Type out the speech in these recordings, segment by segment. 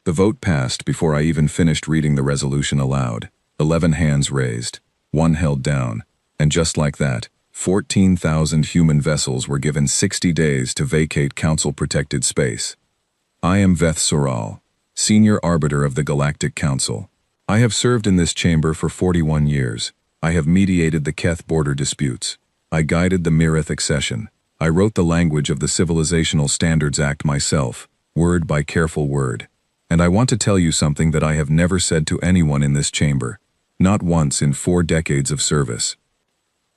The vote passed before I even finished reading the resolution aloud. 11 hands raised, 1 held down, and just like that, 14,000 human vessels were given 60 days to vacate Council-protected space. I am Veth Soral, Senior Arbiter of the Galactic Council. I have served in this chamber for 41 years. I have mediated the Keth border disputes. I guided the Mirith accession. I wrote the language of the Civilizational Standards Act myself, word by careful word. And I want to tell you something that I have never said to anyone in this chamber, not once in 4 decades of service.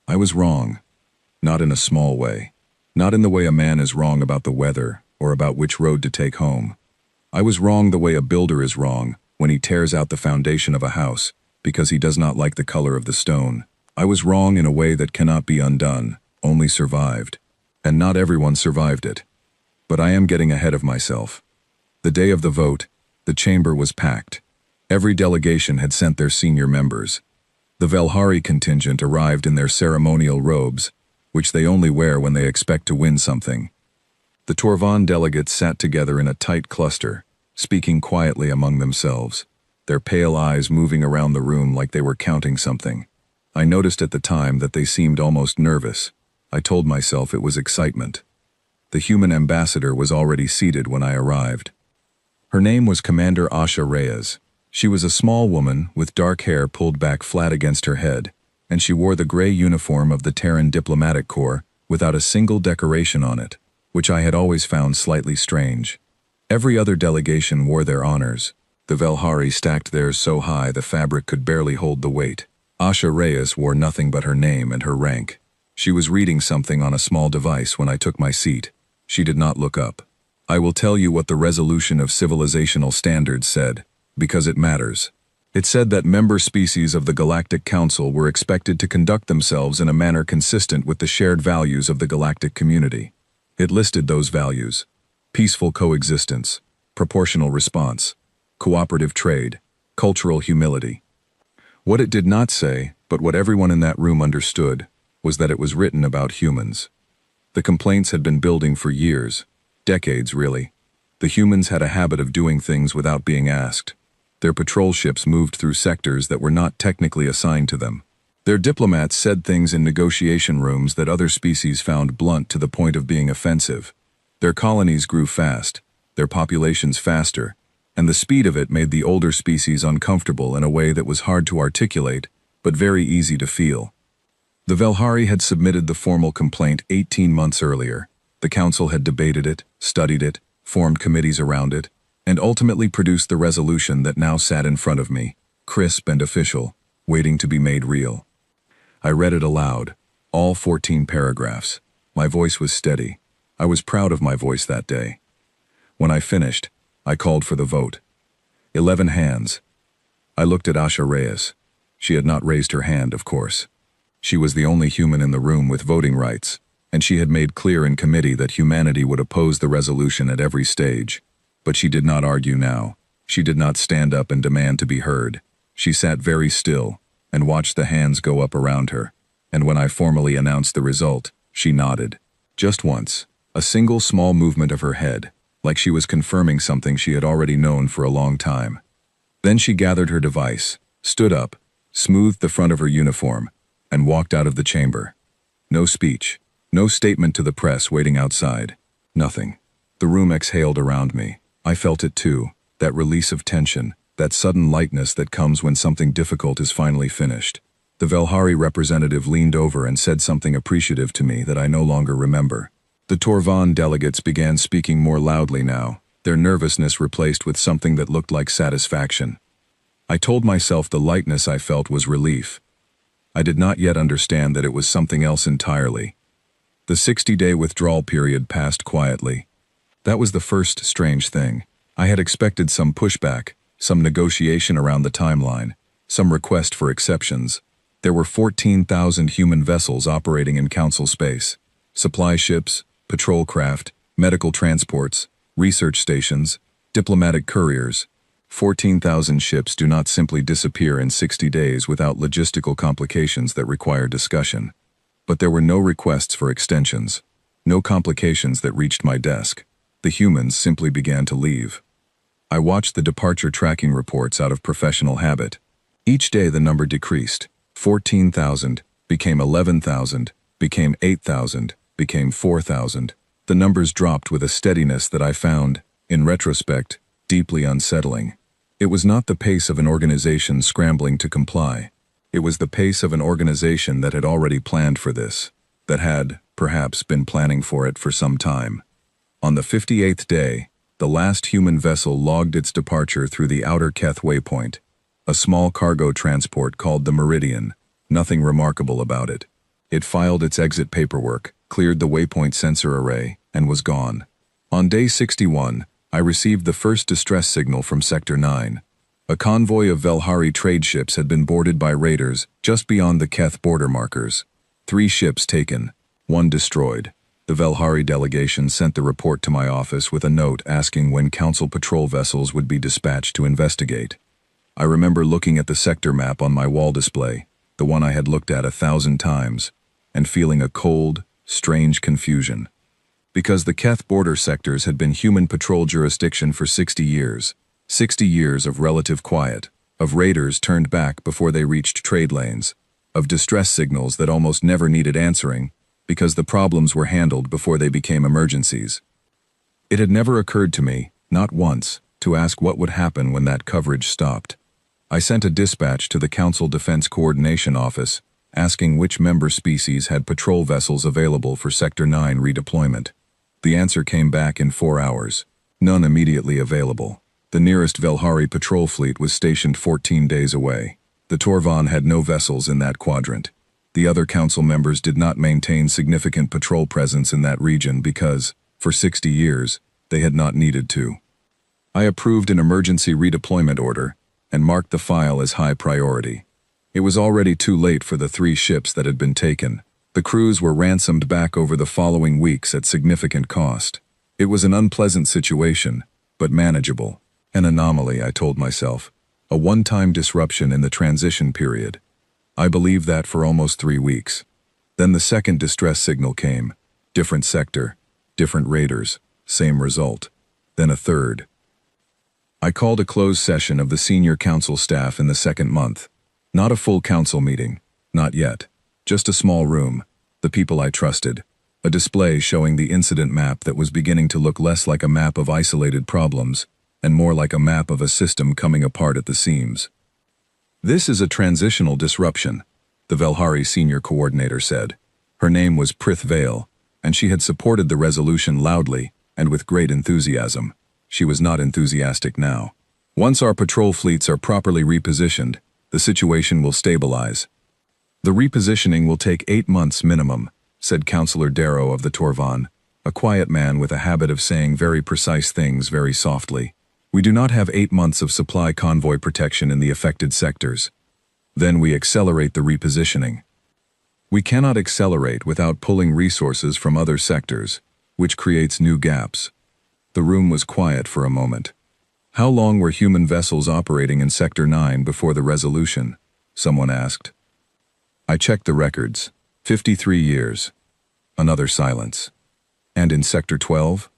I was wrong. Not in a small way. Not in the way a man is wrong about the weather or about which road to take home. I was wrong the way a builder is wrong when he tears out the foundation of a house because he does not like the color of the stone. I was wrong in a way that cannot be undone, only survived. And not everyone survived it. But I am getting ahead of myself. The day of the vote, the chamber was packed. Every delegation had sent their senior members. The Velhari contingent arrived in their ceremonial robes, which they only wear when they expect to win something. The Torvan delegates sat together in a tight cluster, speaking quietly among themselves, their pale eyes moving around the room like they were counting something. I noticed at the time that they seemed almost nervous. I told myself it was excitement. The human ambassador was already seated when I arrived. Her name was Commander Asha Reyes. She was a small woman with dark hair pulled back flat against her head, and she wore the gray uniform of the Terran Diplomatic Corps without a single decoration on it, which I had always found slightly strange. Every other delegation wore their honors. The Velhari stacked theirs so high the fabric could barely hold the weight. Asha Reyes wore nothing but her name and her rank. She was reading something on a small device when I took my seat. She did not look up. I will tell you what the resolution of civilizational standards said, because it matters. It said that member species of the Galactic Council were expected to conduct themselves in a manner consistent with the shared values of the galactic community. It listed those values: peaceful coexistence, proportional response, cooperative trade, cultural humility. What it did not say, but what everyone in that room understood, was that it was written about humans. The complaints had been building for years, decades really. The humans had a habit of doing things without being asked. Their patrol ships moved through sectors that were not technically assigned to them. Their diplomats said things in negotiation rooms that other species found blunt to the point of being offensive. Their colonies grew fast, their populations faster, and the speed of it made the older species uncomfortable in a way that was hard to articulate, but very easy to feel. The Velhari had submitted the formal complaint 18 months earlier. The council had debated it, studied it, formed committees around it, and ultimately produced the resolution that now sat in front of me, crisp and official, waiting to be made real. I read it aloud, all 14 paragraphs. My voice was steady. I was proud of my voice that day. When I finished, I called for the vote. 11 hands. I looked at Asha Reyes. She had not raised her hand, of course. She was the only human in the room with voting rights, and she had made clear in committee that humanity would oppose the resolution at every stage. But she did not argue now. She did not stand up and demand to be heard. She sat very still and watched the hands go up around her, and when I formally announced the result, she nodded. Just once, a single small movement of her head, like she was confirming something she had already known for a long time. Then she gathered her device, stood up, smoothed the front of her uniform, and walked out of the chamber. No speech, no statement to the press waiting outside, nothing. The room exhaled around me. I felt it too, that release of tension, that sudden lightness that comes when something difficult is finally finished. The Velhari representative leaned over and said something appreciative to me that I no longer remember. The Torvan delegates began speaking more loudly now, their nervousness replaced with something that looked like satisfaction. I told myself the lightness I felt was relief. I did not yet understand that it was something else entirely. The 60-day withdrawal period passed quietly. That was the first strange thing. I had expected some pushback, some negotiation around the timeline, some request for exceptions. There were 14,000 human vessels operating in Council space. Supply ships, patrol craft, medical transports, research stations, diplomatic couriers. 14,000 ships do not simply disappear in 60 days without logistical complications that require discussion. But there were no requests for extensions, no complications that reached my desk. The humans simply began to leave. I watched the departure tracking reports out of professional habit. Each day the number decreased. 14,000, became 11,000, became 8,000, became 4,000. The numbers dropped with a steadiness that I found, in retrospect, deeply unsettling. It was not the pace of an organization scrambling to comply. It was the pace of an organization that had already planned for this, that had, perhaps, been planning for it for some time. On the 58th day, the last human vessel logged its departure through the outer Keth waypoint, a small cargo transport called the Meridian. Nothing remarkable about it. It filed its exit paperwork, cleared the waypoint sensor array, and was gone. On day 61, I received the first distress signal from Sector 9. A convoy of Velhari trade ships had been boarded by raiders just beyond the Keth border markers. 3 ships taken, 1 destroyed. The Velhari delegation sent the report to my office with a note asking when Council patrol vessels would be dispatched to investigate. I remember looking at the sector map on my wall display, the one I had looked at 1,000 times, and feeling a cold, strange confusion. Because the Keth border sectors had been human patrol jurisdiction for 60 years. 60 years of relative quiet, of raiders turned back before they reached trade lanes, of distress signals that almost never needed answering because the problems were handled before they became emergencies. It had never occurred to me, not once, to ask what would happen when that coverage stopped. I sent a dispatch to the Council Defense Coordination Office asking which member species had patrol vessels available for Sector 9 redeployment. The answer came back in 4 hours. None immediately available. The nearest Velhari patrol fleet was stationed 14 days away. The Torvan had no vessels in that quadrant. The other council members did not maintain significant patrol presence in that region because, for 60 years, they had not needed to. I approved an emergency redeployment order and marked the file as high priority. It was already too late for the 3 ships that had been taken. The crews were ransomed back over the following weeks at significant cost. It was an unpleasant situation, but manageable. An anomaly, I told myself. A one-time disruption in the transition period. I believed that for almost 3 weeks. Then the second distress signal came. Different sector, different raiders, same result. Then a third. I called a closed session of the senior council staff in the second month. Not a full council meeting, not yet. Just a small room, the people I trusted. A display showing the incident map that was beginning to look less like a map of isolated problems and more like a map of a system coming apart at the seams. This is a transitional disruption, the Velhari senior coordinator said. Her name was Prith Vale, and she had supported the resolution loudly and with great enthusiasm. She was not enthusiastic now. Once our patrol fleets are properly repositioned, the situation will stabilize. The repositioning will take 8 months minimum, said Councillor Darrow of the Torvan, a quiet man with a habit of saying very precise things very softly. We do not have 8 months of supply convoy protection in the affected sectors. Then we accelerate the repositioning. We cannot accelerate without pulling resources from other sectors, which creates new gaps. The room was quiet for a moment. How long were human vessels operating in Sector 9 before the resolution? Someone asked. I checked the records. 53 years. Another silence. And in Sector 12?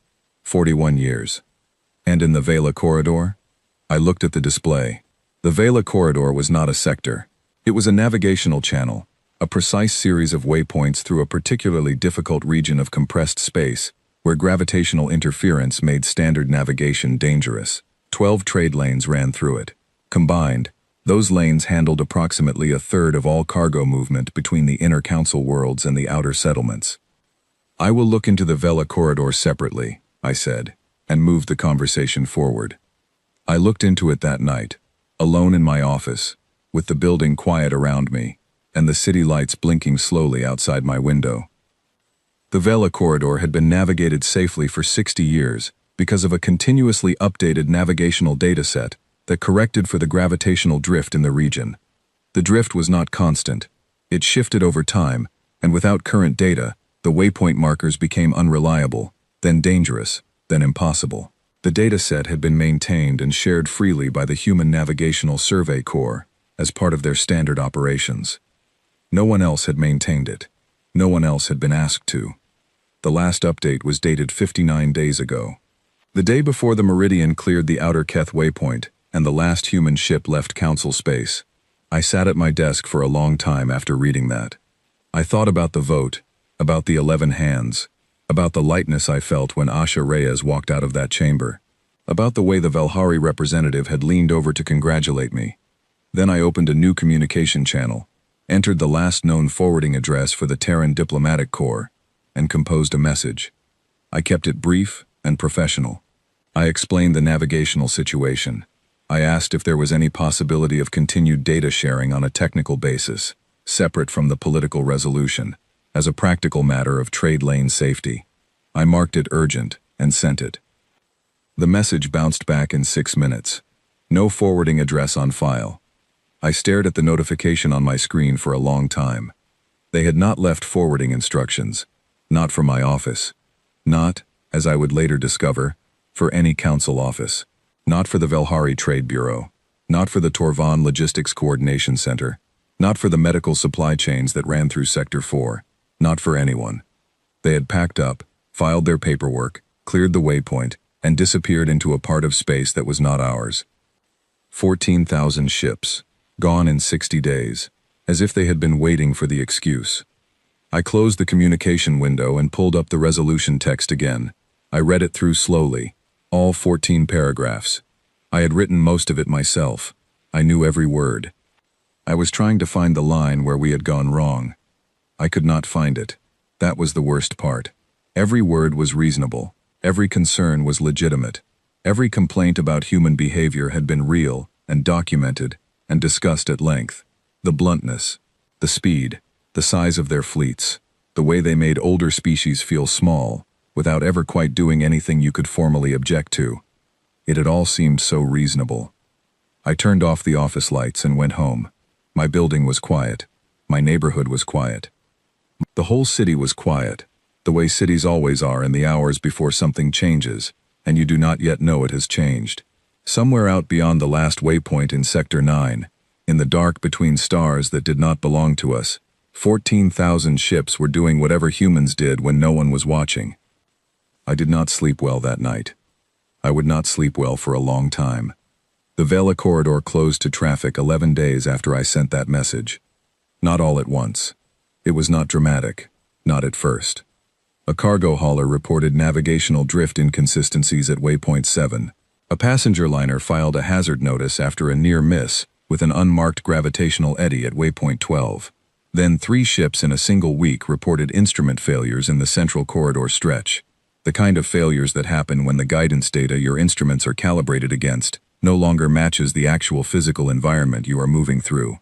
41 years. And in the Vela Corridor? I looked at the display. The Vela Corridor was not a sector. It was a navigational channel, a precise series of waypoints through a particularly difficult region of compressed space, where gravitational interference made standard navigation dangerous. 12 trade lanes ran through it. Combined, those lanes handled approximately a third of all cargo movement between the inner council worlds and the outer settlements. I will look into the Vela Corridor separately, I said, and moved the conversation forward. I looked into it that night, alone in my office, with the building quiet around me, and the city lights blinking slowly outside my window. The Vela Corridor had been navigated safely for 60 years because of a continuously updated navigational dataset that corrected for the gravitational drift in the region. The drift was not constant. It shifted over time, and without current data, the waypoint markers became unreliable, then dangerous, then impossible. The dataset had been maintained and shared freely by the Human Navigational Survey Corps as part of their standard operations. No one else had maintained it. No one else had been asked to. The last update was dated 59 days ago. The day before the Meridian cleared the outer Keth waypoint, and the last human ship left Council space, I sat at my desk for a long time after reading that. I thought about the vote, about the 11 hands, about the lightness I felt when Asha Reyes walked out of that chamber, about the way the Velhari representative had leaned over to congratulate me. Then I opened a new communication channel, entered the last known forwarding address for the Terran Diplomatic Corps, and composed a message. I kept it brief and professional. I explained the navigational situation. I asked if there was any possibility of continued data sharing on a technical basis, separate from the political resolution, as a practical matter of trade lane safety. I marked it urgent and sent it. The message bounced back in 6 minutes. No forwarding address on file. I stared at the notification on my screen for a long time. They had not left forwarding instructions. Not for my office. Not, as I would later discover, for any council office. Not for the Velhari Trade Bureau. Not for the Torvan Logistics Coordination Center. Not for the medical supply chains that ran through Sector 4. Not for anyone. They had packed up, filed their paperwork, cleared the waypoint, and disappeared into a part of space that was not ours. 14,000 ships, gone in 60 days, as if they had been waiting for the excuse. I closed the communication window and pulled up the resolution text again. I read it through slowly, all 14 paragraphs. I had written most of it myself. I knew every word. I was trying to find the line where we had gone wrong. I could not find it. That was the worst part. Every word was reasonable. Every concern was legitimate. Every complaint about human behavior had been real and documented and discussed at length. The bluntness, the speed, the size of their fleets, the way they made older species feel small, without ever quite doing anything you could formally object to. It had all seemed so reasonable. I turned off the office lights and went home. My building was quiet. My neighborhood was quiet. The whole city was quiet, the way cities always are in the hours before something changes, and you do not yet know it has changed. Somewhere out beyond the last waypoint in Sector 9, in the dark between stars that did not belong to us, 14,000 ships were doing whatever humans did when no one was watching. I did not sleep well that night. I would not sleep well for a long time. The Vela corridor closed to traffic 11 days after I sent that message. Not all at once. It was not dramatic, not at first. A cargo hauler reported navigational drift inconsistencies at waypoint 7. A passenger liner filed a hazard notice after a near miss with an unmarked gravitational eddy at waypoint 12. Then 3 ships in a single week reported instrument failures in the central corridor stretch, the kind of failures that happen when the guidance data your instruments are calibrated against no longer matches the actual physical environment you are moving through.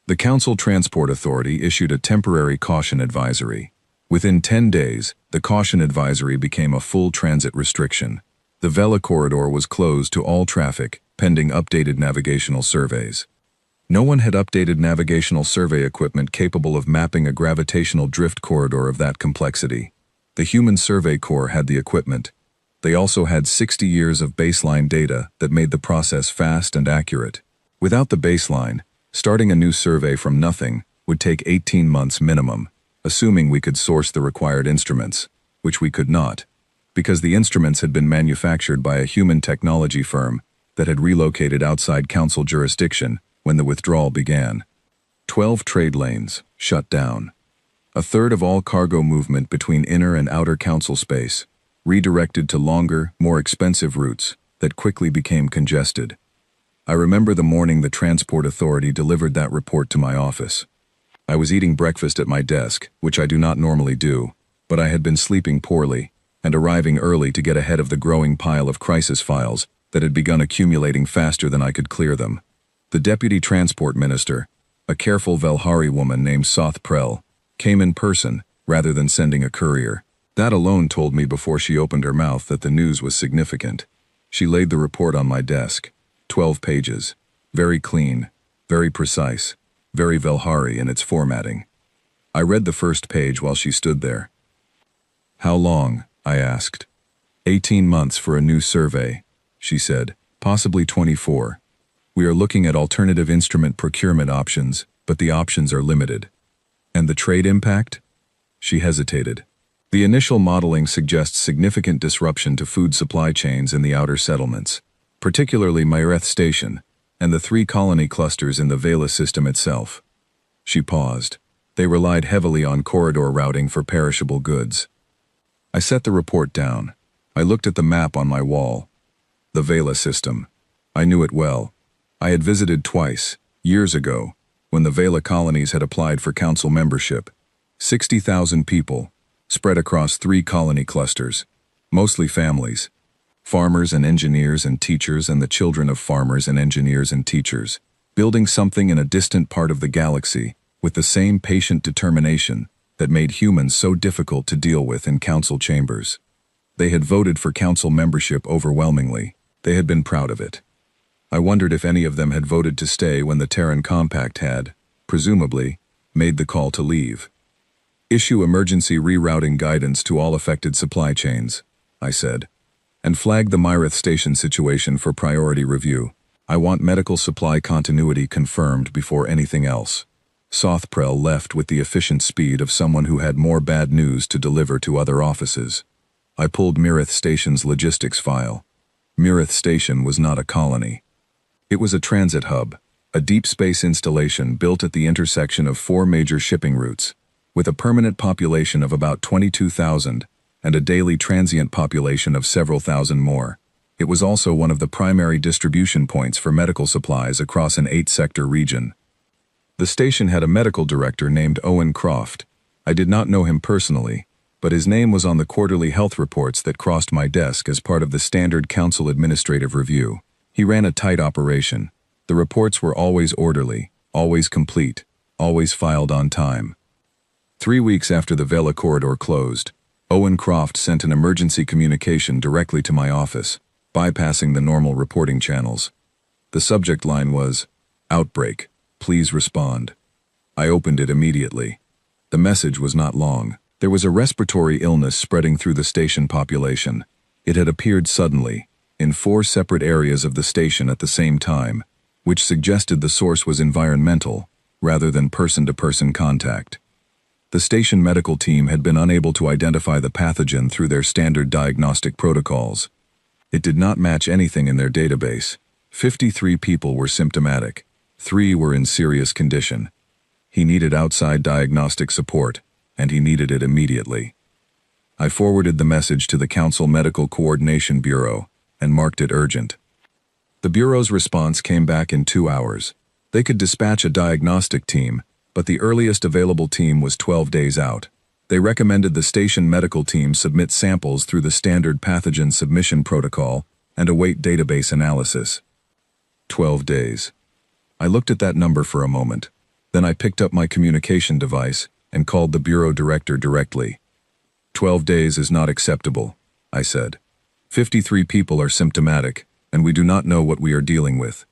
The Council Transport Authority issued a temporary caution advisory. Within 10 days, the caution advisory became a full transit restriction. The Vela corridor was closed to all traffic, pending updated navigational surveys. No one had updated navigational survey equipment capable of mapping a gravitational drift corridor of that complexity. The Human Survey Corps had the equipment. They also had 60 years of baseline data that made the process fast and accurate. Without the baseline, starting a new survey from nothing would take 18 months minimum, assuming we could source the required instruments, which we could not, because the instruments had been manufactured by a human technology firm that had relocated outside council jurisdiction when the withdrawal began. 12 trade lanes shut down. A third of all cargo movement between inner and outer council space redirected to longer, more expensive routes that quickly became congested. I remember the morning the Transport Authority delivered that report to my office. I was eating breakfast at my desk, which I do not normally do, but I had been sleeping poorly and arriving early to get ahead of the growing pile of crisis files that had begun accumulating faster than I could clear them. The Deputy Transport Minister, a careful Velhari woman named Soth Prel, came in person rather than sending a courier. That alone told me before she opened her mouth that the news was significant. She laid the report on my desk. 12 pages. Very clean, very precise, very Velhari in its formatting. I read the first page while she stood there. "How long?" I asked. 18 months for a new survey, she said, possibly 24. We are looking at alternative instrument procurement options, but the options are limited. And the trade impact? She hesitated. The initial modeling suggests significant disruption to food supply chains in the outer settlements, particularly Myreth Station, and the 3 colony clusters in the Vela system itself. She paused. They relied heavily on corridor routing for perishable goods. I set the report down. I looked at the map on my wall. The Vela system. I knew it well. I had visited twice, years ago, when the Vela colonies had applied for council membership. 60,000 people, spread across 3 colony clusters, mostly families, farmers and engineers and teachers and the children of farmers and engineers and teachers, building something in a distant part of the galaxy with the same patient determination that made humans so difficult to deal with in council chambers. They had voted for council membership overwhelmingly. They had been proud of it. I wondered if any of them had voted to stay when the Terran Compact had, presumably, made the call to leave. Issue emergency rerouting guidance to all affected supply chains, I said, and flag the Myreth Station situation for priority review. I want medical supply continuity confirmed before anything else. Sothprel left with the efficient speed of someone who had more bad news to deliver to other offices. I pulled Myreth Station's logistics file. Myreth Station was not a colony. It was a transit hub, a deep space installation built at the intersection of 4 major shipping routes, with a permanent population of about 22,000 and a daily transient population of several thousand more. It was also one of the primary distribution points for medical supplies across an 8-sector region. The station had a medical director named Owen Croft. I did not know him personally, but his name was on the quarterly health reports that crossed my desk as part of the standard council administrative review. He ran a tight operation. The reports were always orderly, always complete, always filed on time. 3 weeks after the Vela corridor closed, Owen Croft sent an emergency communication directly to my office, bypassing the normal reporting channels. The subject line was, "Outbreak. Please respond." I opened it immediately. The message was not long. There was a respiratory illness spreading through the station population. It had appeared suddenly, in 4 separate areas of the station at the same time, which suggested the source was environmental, rather than person-to-person contact. The station medical team had been unable to identify the pathogen through their standard diagnostic protocols. It did not match anything in their database. 53 people were symptomatic. 3 were in serious condition. He needed outside diagnostic support, and he needed it immediately. I forwarded the message to the Council Medical Coordination Bureau and marked it urgent. The Bureau's response came back in 2 hours. They could dispatch a diagnostic team, but the earliest available team was 12 days out. They recommended the station medical team submit samples through the standard pathogen submission protocol and await database analysis. 12 days. I looked at that number for a moment. Then I picked up my communication device and called the Bureau Director directly. 12 days is not acceptable, I said. 53 people are symptomatic, and we do not know what we are dealing with.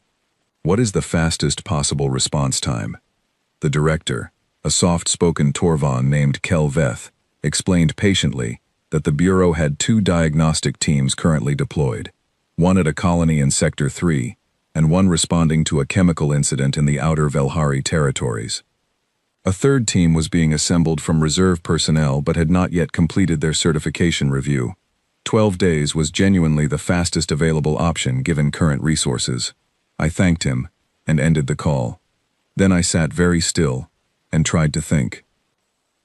What is the fastest possible response time? The director, a soft-spoken Torvon named Kel Veth, explained patiently that the Bureau had 2 diagnostic teams currently deployed, one at a colony in Sector 3, and one responding to a chemical incident in the outer Velhari territories. A 3rd team was being assembled from reserve personnel but had not yet completed their certification review. 12 days was genuinely the fastest available option given current resources. I thanked him and ended the call. Then I sat very still and tried to think.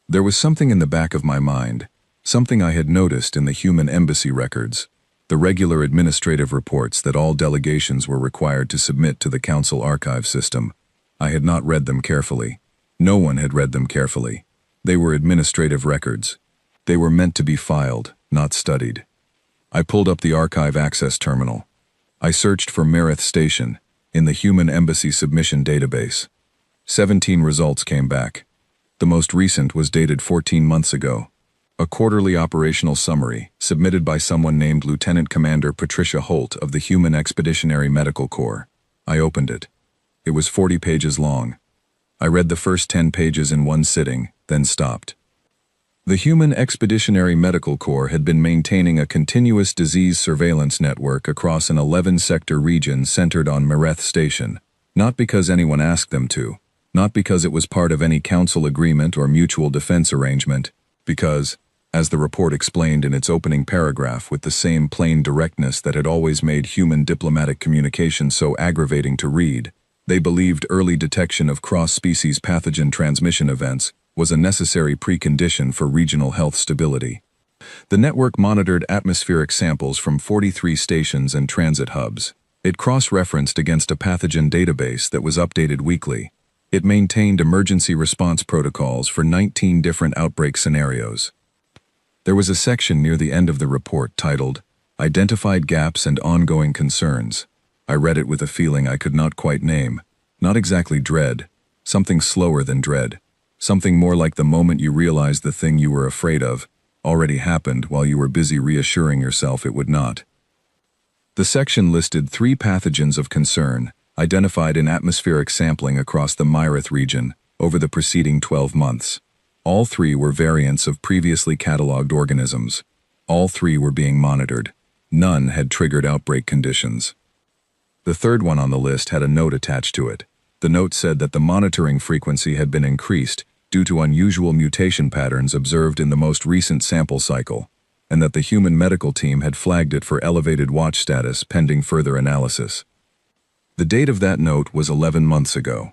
There was something in the back of my mind, something I had noticed in the human embassy records, the regular administrative reports that all delegations were required to submit to the council archive system. I had not read them carefully. No one had read them carefully. They were administrative records. They were meant to be filed, not studied. I pulled up the archive access terminal. I searched for Myreth Station in the Human Embassy Submission Database. 17 results came back. The most recent was dated 14 months ago. A quarterly operational summary, submitted by someone named Lieutenant Commander Patricia Holt of the Human Expeditionary Medical Corps. I opened it. It was 40 pages long. I read the first 10 pages in one sitting, then stopped. The Human Expeditionary Medical Corps had been maintaining a continuous disease surveillance network across an 11-sector region centered on Myreth Station, not because anyone asked them to, not because it was part of any council agreement or mutual defense arrangement, because, as the report explained in its opening paragraph with the same plain directness that had always made human diplomatic communication so aggravating to read. They believed early detection of cross-species pathogen transmission events was a necessary precondition for regional health stability. The network monitored atmospheric samples from 43 stations and transit hubs. It cross-referenced against a pathogen database that was updated weekly. It maintained emergency response protocols for 19 different outbreak scenarios. There was a section near the end of the report titled, "Identified Gaps and Ongoing Concerns." I read it with a feeling I could not quite name. Not exactly dread, something slower than dread. Something more like the moment you realized the thing you were afraid of already happened while you were busy reassuring yourself it would not. The section listed 3 pathogens of concern, identified in atmospheric sampling across the Myrith region over the preceding 12 months. All 3 were variants of previously catalogued organisms. All 3 were being monitored. None had triggered outbreak conditions. The third one on the list had a note attached to it. The note said that the monitoring frequency had been increased due to unusual mutation patterns observed in the most recent sample cycle, and that the human medical team had flagged it for elevated watch status pending further analysis. The date of that note was 11 months ago.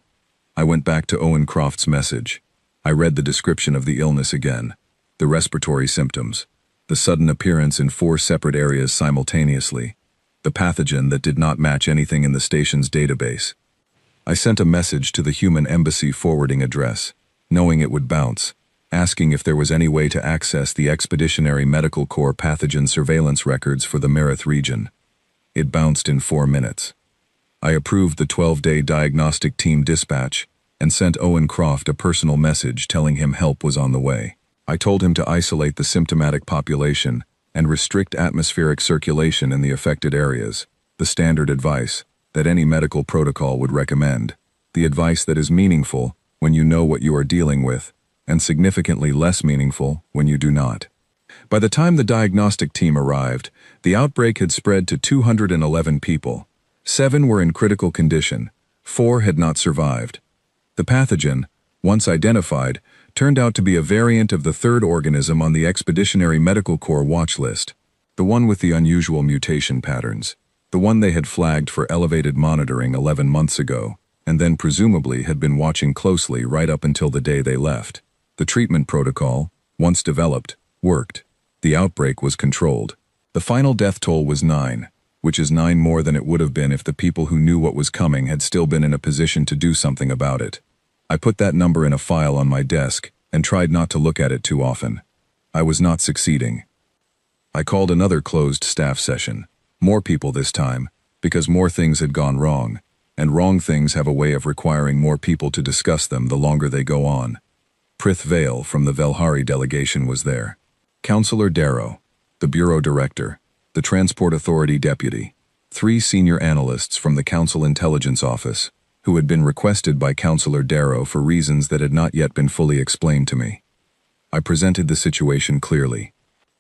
I went back to Owen Croft's message. I read the description of the illness again, the respiratory symptoms, the sudden appearance in 4 separate areas simultaneously, the pathogen that did not match anything in the station's database. I sent a message to the human embassy forwarding address, knowing it would bounce, asking if there was any way to access the Expeditionary Medical Corps pathogen surveillance records for the Myrith region. It bounced in 4 minutes. I approved the 12-day diagnostic team dispatch and sent Owen Croft a personal message telling him help was on the way. I told him to isolate the symptomatic population and restrict atmospheric circulation in the affected areas, the standard advice that any medical protocol would recommend, the advice that is meaningful when you know what you are dealing with, and significantly less meaningful when you do not. By the time the diagnostic team arrived, the outbreak had spread to 211 people. 7 were in critical condition, 4 had not survived. The pathogen, once identified, turned out to be a variant of the 3rd organism on the Expeditionary Medical Corps watch list, the one with the unusual mutation patterns, the one they had flagged for elevated monitoring 11 months ago, and then presumably had been watching closely right up until the day they left. The treatment protocol, once developed, worked. The outbreak was controlled. The final death toll was 9, which is 9 more than it would have been if the people who knew what was coming had still been in a position to do something about it. I put that number in a file on my desk and tried not to look at it too often. I was not succeeding. I called another closed staff session. More people this time, because more things had gone wrong, and wrong things have a way of requiring more people to discuss them the longer they go on. Prith Vale from the Velhari delegation was there. Councillor Darrow, the Bureau Director, the Transport Authority Deputy, 3 senior analysts from the Council Intelligence Office, who had been requested by Councillor Darrow for reasons that had not yet been fully explained to me. I presented the situation clearly.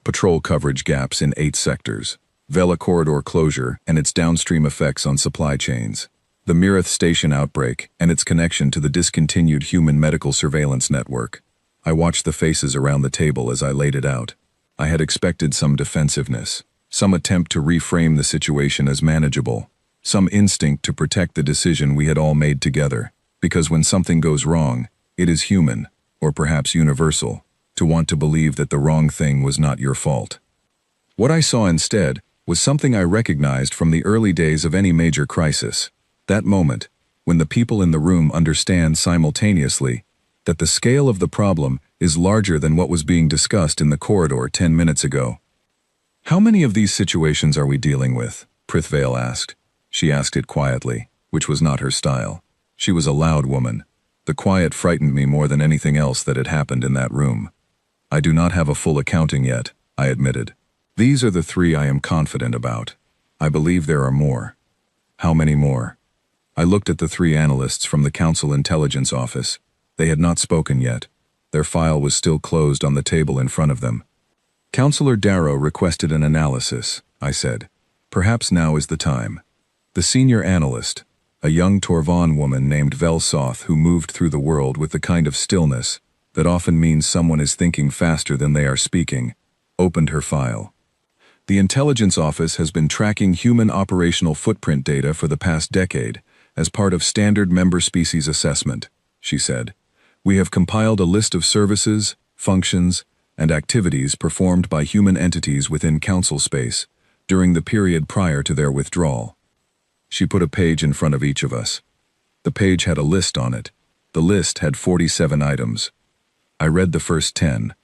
Patrol coverage gaps in 8 sectors, Vela corridor closure and its downstream effects on supply chains, the Myrith station outbreak and its connection to the discontinued human medical surveillance network. I watched the faces around the table as I laid it out. I had expected some defensiveness, some attempt to reframe the situation as manageable, some instinct to protect the decision we had all made together, because when something goes wrong, it is human, or perhaps universal, to want to believe that the wrong thing was not your fault. What I saw instead was something I recognized from the early days of any major crisis, that moment when the people in the room understand simultaneously that the scale of the problem is larger than what was being discussed in the corridor 10 minutes ago. "How many of these situations are we dealing with?" Prith Vale asked. She asked it quietly, which was not her style. She was a loud woman. The quiet frightened me more than anything else that had happened in that room. "I do not have a full accounting yet," I admitted. "These are the 3 I am confident about. I believe there are more." "How many more?" I looked at the 3 analysts from the Council Intelligence Office. They had not spoken yet. Their file was still closed on the table in front of them. "Councillor Darrow requested an analysis," I said. "Perhaps now is the time." The senior analyst, a young Torvan woman named Velsoth who moved through the world with the kind of stillness, that often means someone is thinking faster than they are speaking, opened her file. The Intelligence Office has been tracking human operational footprint data for the past decade as part of standard member species assessment, she said. We have compiled a list of services, functions, and activities performed by human entities within Council space during the period prior to their withdrawal. She put a page in front of each of us. The page had a list on it. The list had 47 items. I read the first 10.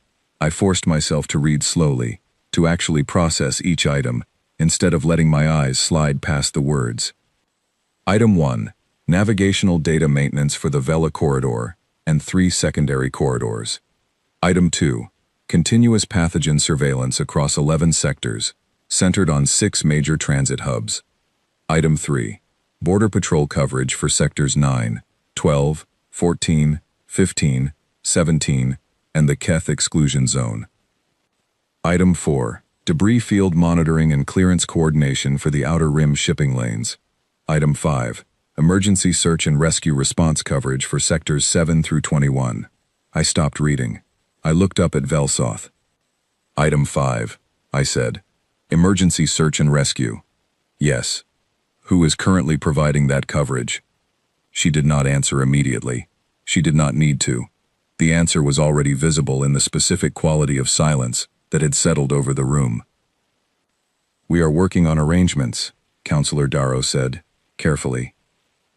I forced myself to read slowly, to actually process each item, instead of letting my eyes slide past the words. Item 1. Navigational data maintenance for the Vela corridor and 3 secondary corridors. Item 2. Continuous pathogen surveillance across 11 sectors, centered on 6 major transit hubs. Item 3. Border Patrol coverage for sectors 9, 12, 14, 15, 17, and the Keth exclusion zone. Item 4. Debris field monitoring and clearance coordination for the outer rim shipping lanes. Item 5. Emergency search and rescue response coverage for sectors 7 through 21. I stopped reading. I looked up at Velsoth. Item 5, I said. Emergency search and rescue. Yes. Who is currently providing that coverage? She did not answer immediately. She did not need to. The answer was already visible in the specific quality of silence that had settled over the room. We are working on arrangements, Counselor Darrow said, carefully.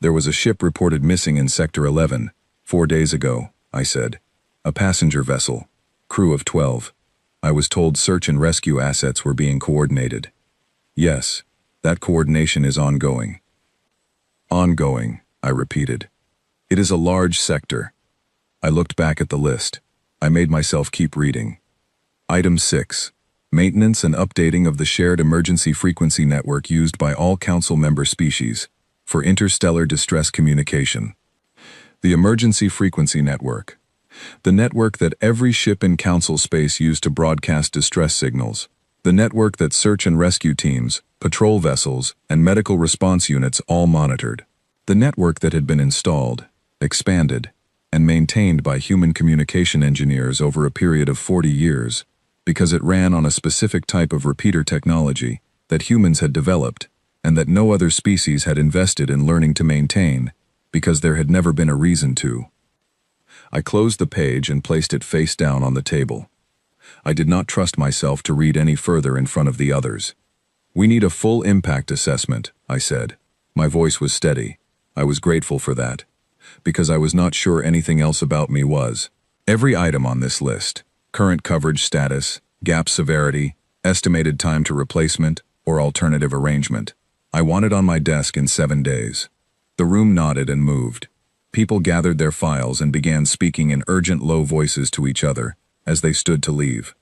There was a ship reported missing in Sector 11, 4 days ago, I said. A passenger vessel, crew of 12. I was told search and rescue assets were being coordinated. Yes, that coordination is ongoing. Ongoing, I repeated. It is a large sector. I looked back at the list. I made myself keep reading. Item 6. Maintenance and updating of the shared emergency frequency network used by all Council member species for interstellar distress communication. The emergency frequency network. The network that every ship in Council space used to broadcast distress signals. The network that search and rescue teams, patrol vessels, and medical response units all monitored. The network that had been installed, expanded, and maintained by human communication engineers over a period of 40 years, because it ran on a specific type of repeater technology that humans had developed, and that no other species had invested in learning to maintain, because there had never been a reason to. I closed the page and placed it face down on the table. I did not trust myself to read any further in front of the others. We need a full impact assessment, I said. My voice was steady. I was grateful for that, because I was not sure anything else about me was. Every item on this list, current coverage status, gap severity, estimated time to replacement, or alternative arrangement, I want it on my desk in 7 days. The room nodded and moved. People gathered their files and began speaking in urgent low voices to each other as they stood to leave.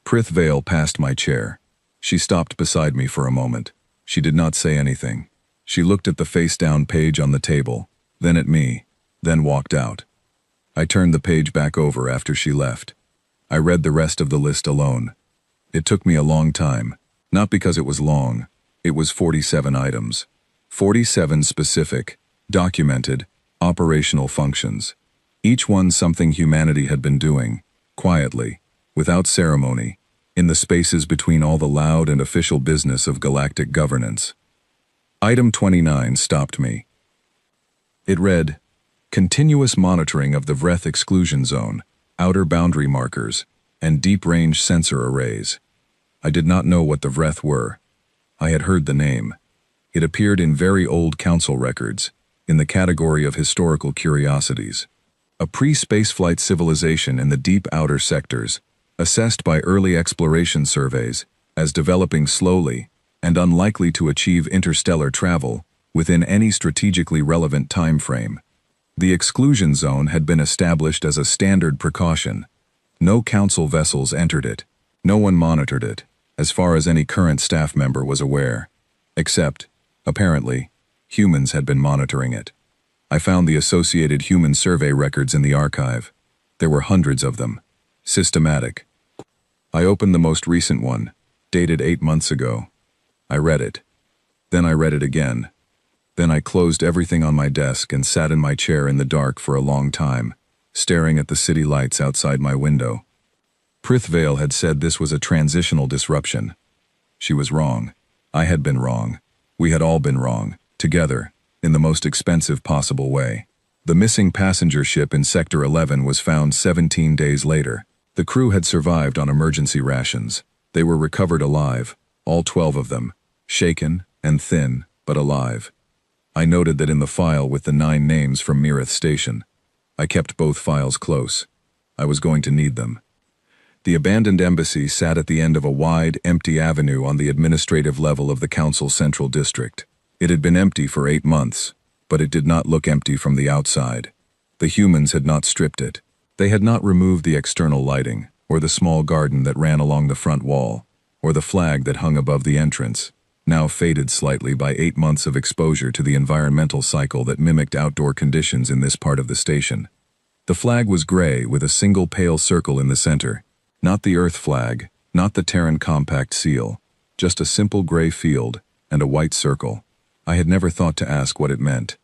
Prith Vale passed my chair. She stopped beside me for a moment. She did not say anything. She looked at the face-down page on the table, then at me, then walked out. I turned the page back over after she left. I read the rest of the list alone. It took me a long time, not because it was long. It was 47 items. 47 specific, documented, operational functions. Each one something humanity had been doing, quietly, without ceremony, in the spaces between all the loud and official business of galactic governance. Item 29 stopped me. It read, Continuous monitoring of the Vreth exclusion zone, outer boundary markers, and deep-range sensor arrays. I did not know what the Vreth were. I had heard the name. It appeared in very old council records, in the category of historical curiosities. A pre-spaceflight civilization in the deep outer sectors, assessed by early exploration surveys as developing slowly and unlikely to achieve interstellar travel within any strategically relevant time frame. The exclusion zone had been established as a standard precaution. No council vessels entered it. No one monitored it, as far as any current staff member was aware. Except, apparently, humans had been monitoring it. I found the associated human survey records in the archive. There were hundreds of them. Systematic. I opened the most recent one, dated 8 months ago. I read it. Then I read it again. Then I closed everything on my desk and sat in my chair in the dark for a long time, staring at the city lights outside my window. Prithvale had said this was a transitional disruption. She was wrong. I had been wrong. We had all been wrong, together, in the most expensive possible way. The missing passenger ship in Sector 11 was found 17 days later. The crew had survived on emergency rations. They were recovered alive, all 12 of them, shaken and thin, but alive. I noted that in the file with the 9 names from Meerith Station. I kept both files close. I was going to need them. The abandoned embassy sat at the end of a wide, empty avenue on the administrative level of the Council Central District. It had been empty for 8 months, but it did not look empty from the outside. The humans had not stripped it. They had not removed the external lighting, or the small garden that ran along the front wall, or the flag that hung above the entrance, now faded slightly by 8 months of exposure to the environmental cycle that mimicked outdoor conditions in this part of the station. The flag was gray with a single pale circle in the center. Not the Earth flag, not the Terran Compact seal, just a simple gray field and a white circle. I had never thought to ask what it meant.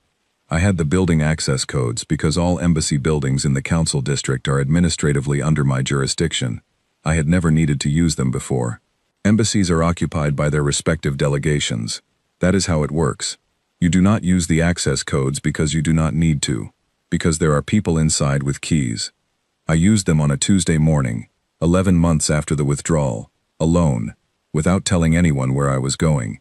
I had the building access codes because all embassy buildings in the council district are administratively under my jurisdiction. I had never needed to use them before. Embassies are occupied by their respective delegations. That is how it works. You do not use the access codes because you do not need to, because there are people inside with keys. I used them on a Tuesday morning, 11 months after the withdrawal, alone, without telling anyone where I was going.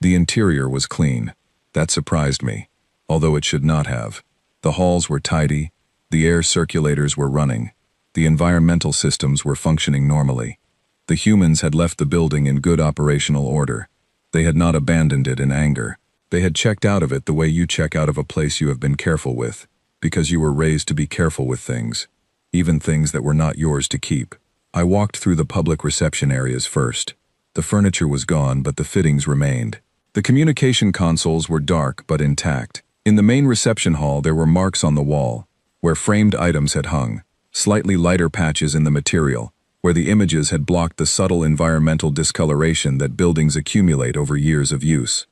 The interior was clean. That surprised me, although it should not have. The halls were tidy, the air circulators were running, the environmental systems were functioning normally. The humans had left the building in good operational order. They had not abandoned it in anger. They had checked out of it the way you check out of a place you have been careful with, because you were raised to be careful with things, even things that were not yours to keep. I walked through the public reception areas first. The furniture was gone, but the fittings remained. The communication consoles were dark but intact. In the main reception hall there were marks on the wall, where framed items had hung, slightly lighter patches in the material, where the images had blocked the subtle environmental discoloration that buildings accumulate over years of use.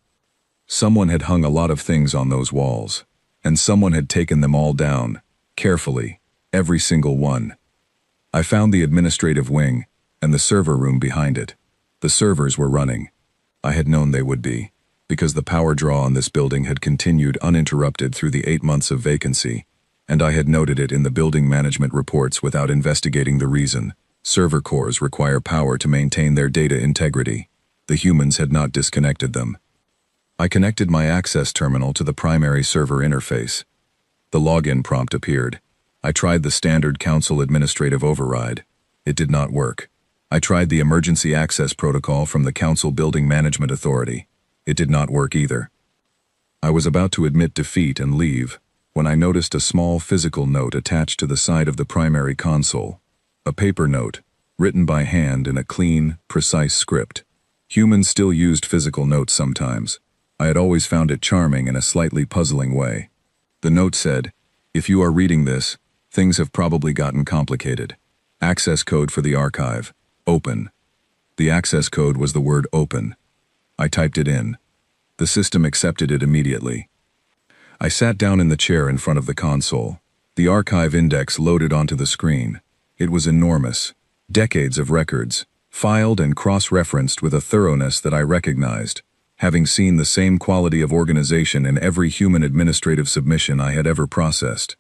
Someone had hung a lot of things on those walls, and someone had taken them all down, carefully, every single one. I found the administrative wing, and the server room behind it. The servers were running. I had known they would be, because the power draw on this building had continued uninterrupted through the 8 months of vacancy, and I had noted it in the building management reports without investigating the reason. Server cores require power to maintain their data integrity. The humans had not disconnected them. I connected my access terminal to the primary server interface. The login prompt appeared. I tried the standard council administrative override. It did not work. I tried the emergency access protocol from the Council Building Management Authority. It did not work either. I was about to admit defeat and leave when I noticed a small physical note attached to the side of the primary console. A paper note, written by hand in a clean, precise script. Humans still used physical notes sometimes. I had always found it charming in a slightly puzzling way. The note said, "If you are reading this, things have probably gotten complicated. Access code for the archive. Open." The access code was the word open. I typed it in. The system accepted it immediately. I sat down in the chair in front of the console. The archive index loaded onto the screen. It was enormous. Decades of records, filed and cross-referenced with a thoroughness that I recognized, having seen the same quality of organization in every human administrative submission I had ever processed.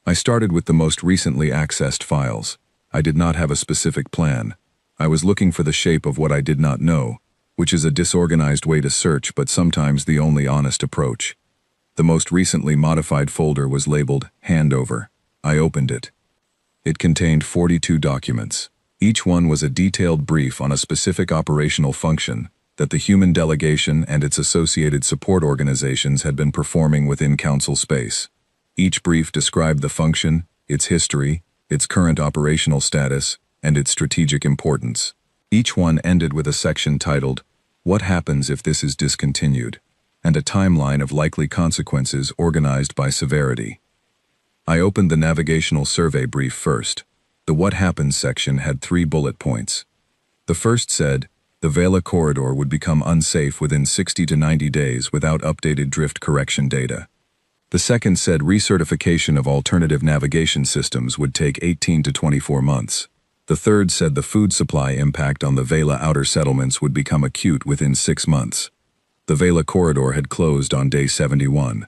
I started with the most recently accessed files. I did not have a specific plan. I was looking for the shape of what I did not know, which is a disorganized way to search but sometimes the only honest approach. The most recently modified folder was labeled Handover. I opened it. It contained 42 documents. Each one was a detailed brief on a specific operational function that the human delegation and its associated support organizations had been performing within council space. Each brief described the function, its history, its current operational status, and its strategic importance. Each one ended with a section titled, "What happens if this is discontinued?" and a timeline of likely consequences organized by severity. I opened the navigational survey brief first. The What Happens section had 3 bullet points. The first said, the Vela corridor would become unsafe within 60 to 90 days without updated drift correction data. The second said recertification of alternative navigation systems would take 18 to 24 months. The third said the food supply impact on the Vela outer settlements would become acute within 6 months. The Vela corridor had closed on day 71.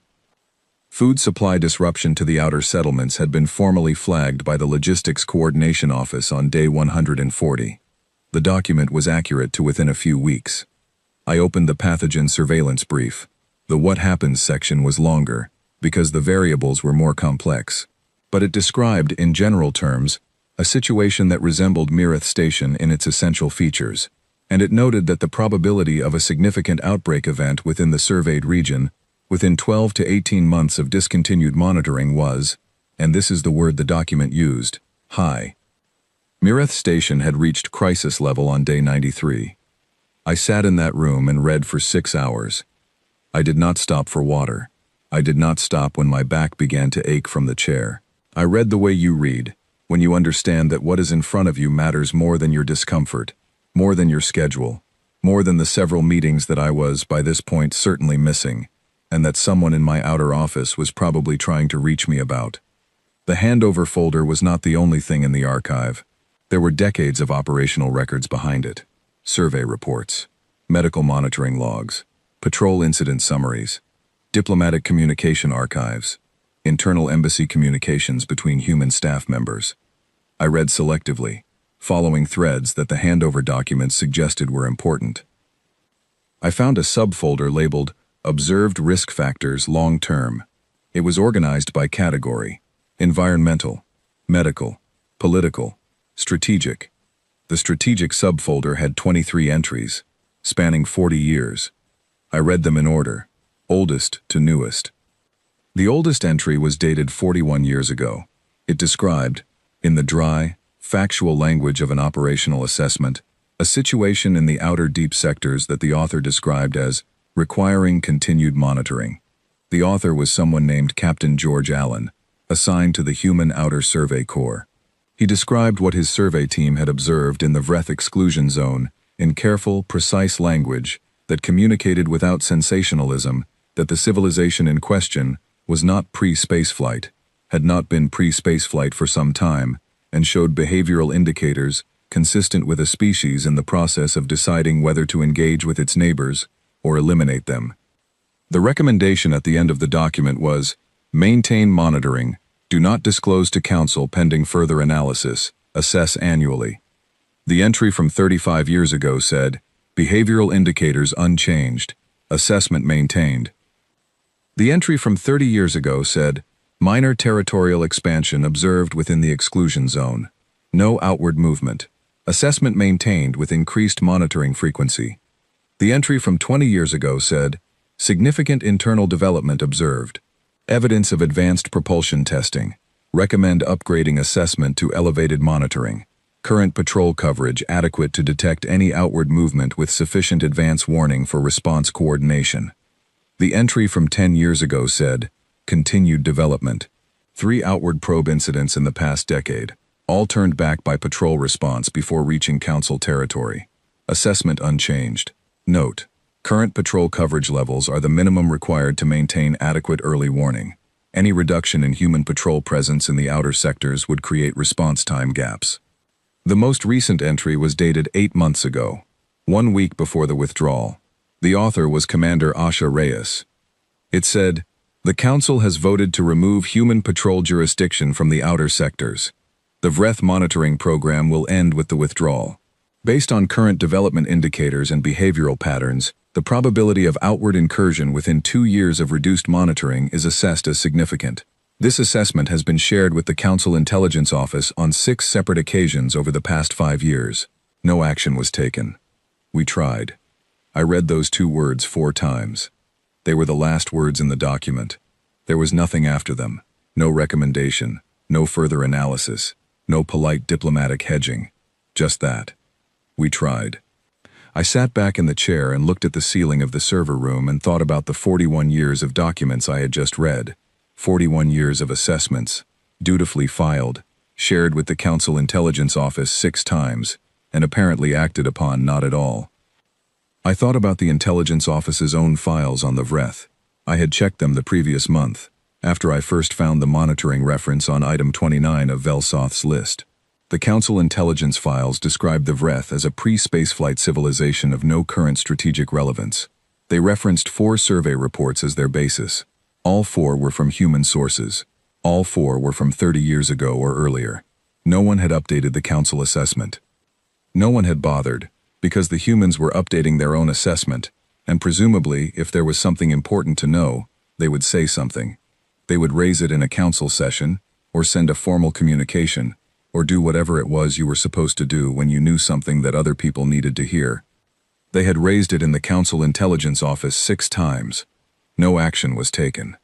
Food supply disruption to the outer settlements had been formally flagged by the Logistics Coordination Office on day 140. The document was accurate to within a few weeks. I opened the pathogen surveillance brief. The what happens section was longer, because the variables were more complex. But it described, in general terms, a situation that resembled Mirith Station in its essential features, and it noted that the probability of a significant outbreak event within the surveyed region, within 12 to 18 months of discontinued monitoring was, and this is the word the document used, high. Mirith Station had reached crisis level on day 93. I sat in that room and read for 6 hours. I did not stop for water. I did not stop when my back began to ache from the chair. I read the way you read, when you understand that what is in front of you matters more than your discomfort, more than your schedule, more than the several meetings that I was, by this point, certainly missing, and that someone in my outer office was probably trying to reach me about. The handover folder was not the only thing in the archive. There were decades of operational records behind it. Survey reports, medical monitoring logs, patrol incident summaries, diplomatic communication archives, internal embassy communications between human staff members. I read selectively, following threads that the handover documents suggested were important. I found a subfolder labeled Observed Risk Factors Long Term. It was organized by category: environmental, medical, political, strategic. The strategic subfolder had 23 entries, spanning 40 years. I read them in order, oldest to newest. The oldest entry was dated 41 years ago. It described, in the dry, factual language of an operational assessment, a situation in the outer deep sectors that the author described as requiring continued monitoring. The author was someone named Captain George Allen, assigned to the Human Outer Survey Corps. He described what his survey team had observed in the Vreth exclusion zone in careful, precise language that communicated without sensationalism that the civilization in question was not pre-spaceflight, had not been pre-spaceflight for some time, and showed behavioral indicators consistent with a species in the process of deciding whether to engage with its neighbors or eliminate them. The recommendation at the end of the document was, maintain monitoring, do not disclose to Council pending further analysis, assess annually. The entry from 35 years ago said, behavioral indicators unchanged, assessment maintained. The entry from 30 years ago said, minor territorial expansion observed within the exclusion zone. No outward movement. Assessment maintained with increased monitoring frequency. The entry from 20 years ago said, significant internal development observed. Evidence of advanced propulsion testing. Recommend upgrading assessment to elevated monitoring. Current patrol coverage adequate to detect any outward movement with sufficient advance warning for response coordination. The entry from 10 years ago said, continued development. 3 outward probe incidents in the past decade, all turned back by patrol response before reaching Council territory. Assessment unchanged. Note, current patrol coverage levels are the minimum required to maintain adequate early warning. Any reduction in human patrol presence in the outer sectors would create response time gaps. The most recent entry was dated 8 months ago, 1 week before the withdrawal. The author was Commander Asha Reyes. It said, the Council has voted to remove human patrol jurisdiction from the outer sectors. The Vreth monitoring program will end with the withdrawal. Based on current development indicators and behavioral patterns, the probability of outward incursion within 2 years of reduced monitoring is assessed as significant. This assessment has been shared with the Council Intelligence Office on 6 separate occasions over the past 5 years. No action was taken. We tried. I read those 2 words 4 times. They were the last words in the document. There was nothing after them. No recommendation, no further analysis, no polite diplomatic hedging. Just that. We tried. I sat back in the chair and looked at the ceiling of the server room and thought about the 41 years of documents I had just read. 41 years of assessments, dutifully filed, shared with the Council Intelligence Office 6 times, and apparently acted upon not at all. I thought about the Intelligence Office's own files on the Vreth. I had checked them the previous month, after I first found the monitoring reference on item 29 of Velsoth's list. The Council intelligence files described the Vreth as a pre-spaceflight civilization of no current strategic relevance. They referenced 4 survey reports as their basis. All 4 were from human sources. All 4 were from 30 years ago or earlier. No one had updated the Council assessment. No one had bothered, because the humans were updating their own assessment, and presumably, if there was something important to know, they would say something. They would raise it in a council session, or send a formal communication, or do whatever it was you were supposed to do when you knew something that other people needed to hear. They had raised it in the Council Intelligence Office 6 times. No action was taken.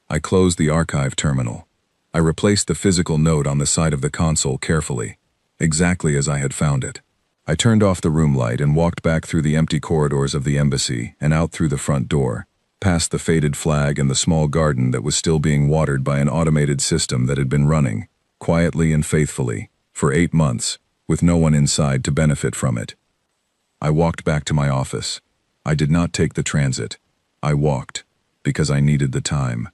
I closed the archive terminal. I replaced the physical note on the side of the console carefully, exactly as I had found it. I turned off the room light and walked back through the empty corridors of the embassy and out through the front door, past the faded flag and the small garden that was still being watered by an automated system that had been running, quietly and faithfully, for 8 months, with no one inside to benefit from it. I walked back to my office. I did not take the transit. I walked, because I needed the time.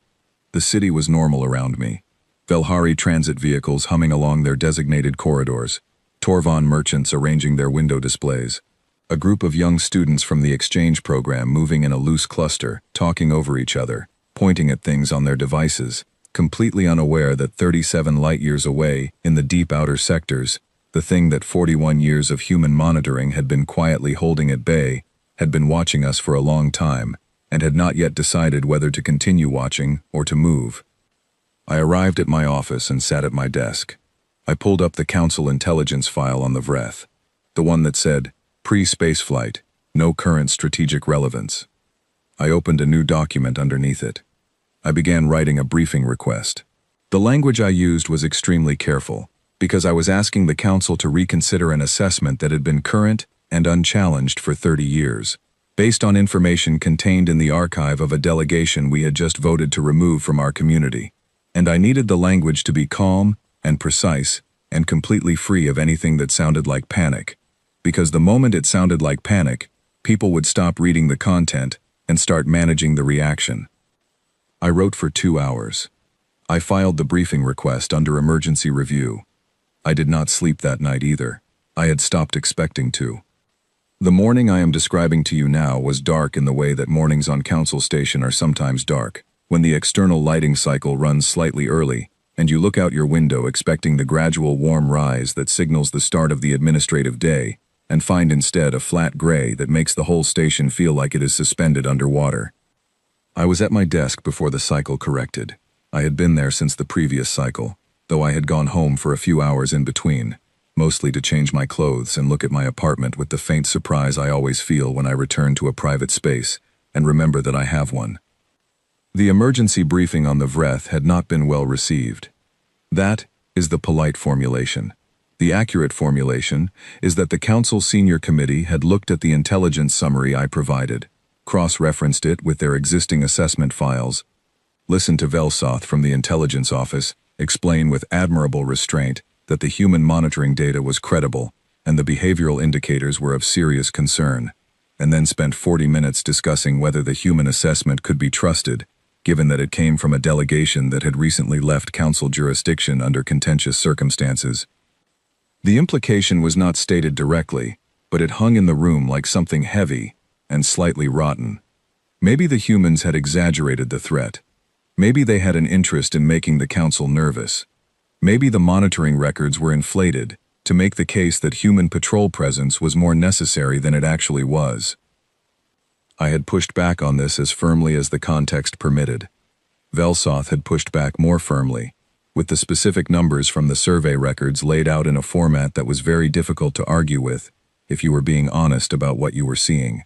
The city was normal around me. Velhari transit vehicles humming along their designated corridors, Torvon merchants arranging their window displays, a group of young students from the exchange program moving in a loose cluster, talking over each other, pointing at things on their devices, completely unaware that 37 light-years away, in the deep outer sectors, the thing that 41 years of human monitoring had been quietly holding at bay, had been watching us for a long time, and had not yet decided whether to continue watching or to move. I arrived at my office and sat at my desk. I pulled up the Council intelligence file on the Vreth, the one that said, pre-spaceflight, no current strategic relevance. I opened a new document underneath it. I began writing a briefing request. The language I used was extremely careful, because I was asking the Council to reconsider an assessment that had been current and unchallenged for 30 years, based on information contained in the archive of a delegation we had just voted to remove from our community. And I needed the language to be calm and precise and completely free of anything that sounded like panic, because the moment it sounded like panic, people would stop reading the content and start managing the reaction. I wrote for 2 hours. I filed the briefing request under emergency review. I did not sleep that night either. I had stopped expecting to. The morning I am describing to you now was dark in the way that mornings on Council Station are sometimes dark, when the external lighting cycle runs slightly early, and you look out your window expecting the gradual warm rise that signals the start of the administrative day, and find instead a flat gray that makes the whole station feel like it is suspended underwater. I was at my desk before the cycle corrected. I had been there since the previous cycle, though I had gone home for a few hours in between, mostly to change my clothes and look at my apartment with the faint surprise I always feel when I return to a private space and remember that I have one. The emergency briefing on the Vreth had not been well received. That is the polite formulation. The accurate formulation is that the Council Senior Committee had looked at the intelligence summary I provided, cross-referenced it with their existing assessment files, listened to Velsoth from the Intelligence Office explain with admirable restraint that the human monitoring data was credible and the behavioral indicators were of serious concern, and then spent 40 minutes discussing whether the human assessment could be trusted, given that it came from a delegation that had recently left Council jurisdiction under contentious circumstances. The implication was not stated directly, but it hung in the room like something heavy and slightly rotten. Maybe the humans had exaggerated the threat. Maybe they had an interest in making the Council nervous. Maybe the monitoring records were inflated to make the case that human patrol presence was more necessary than it actually was. I had pushed back on this as firmly as the context permitted. Velsoth had pushed back more firmly, with the specific numbers from the survey records laid out in a format that was very difficult to argue with, if you were being honest about what you were seeing.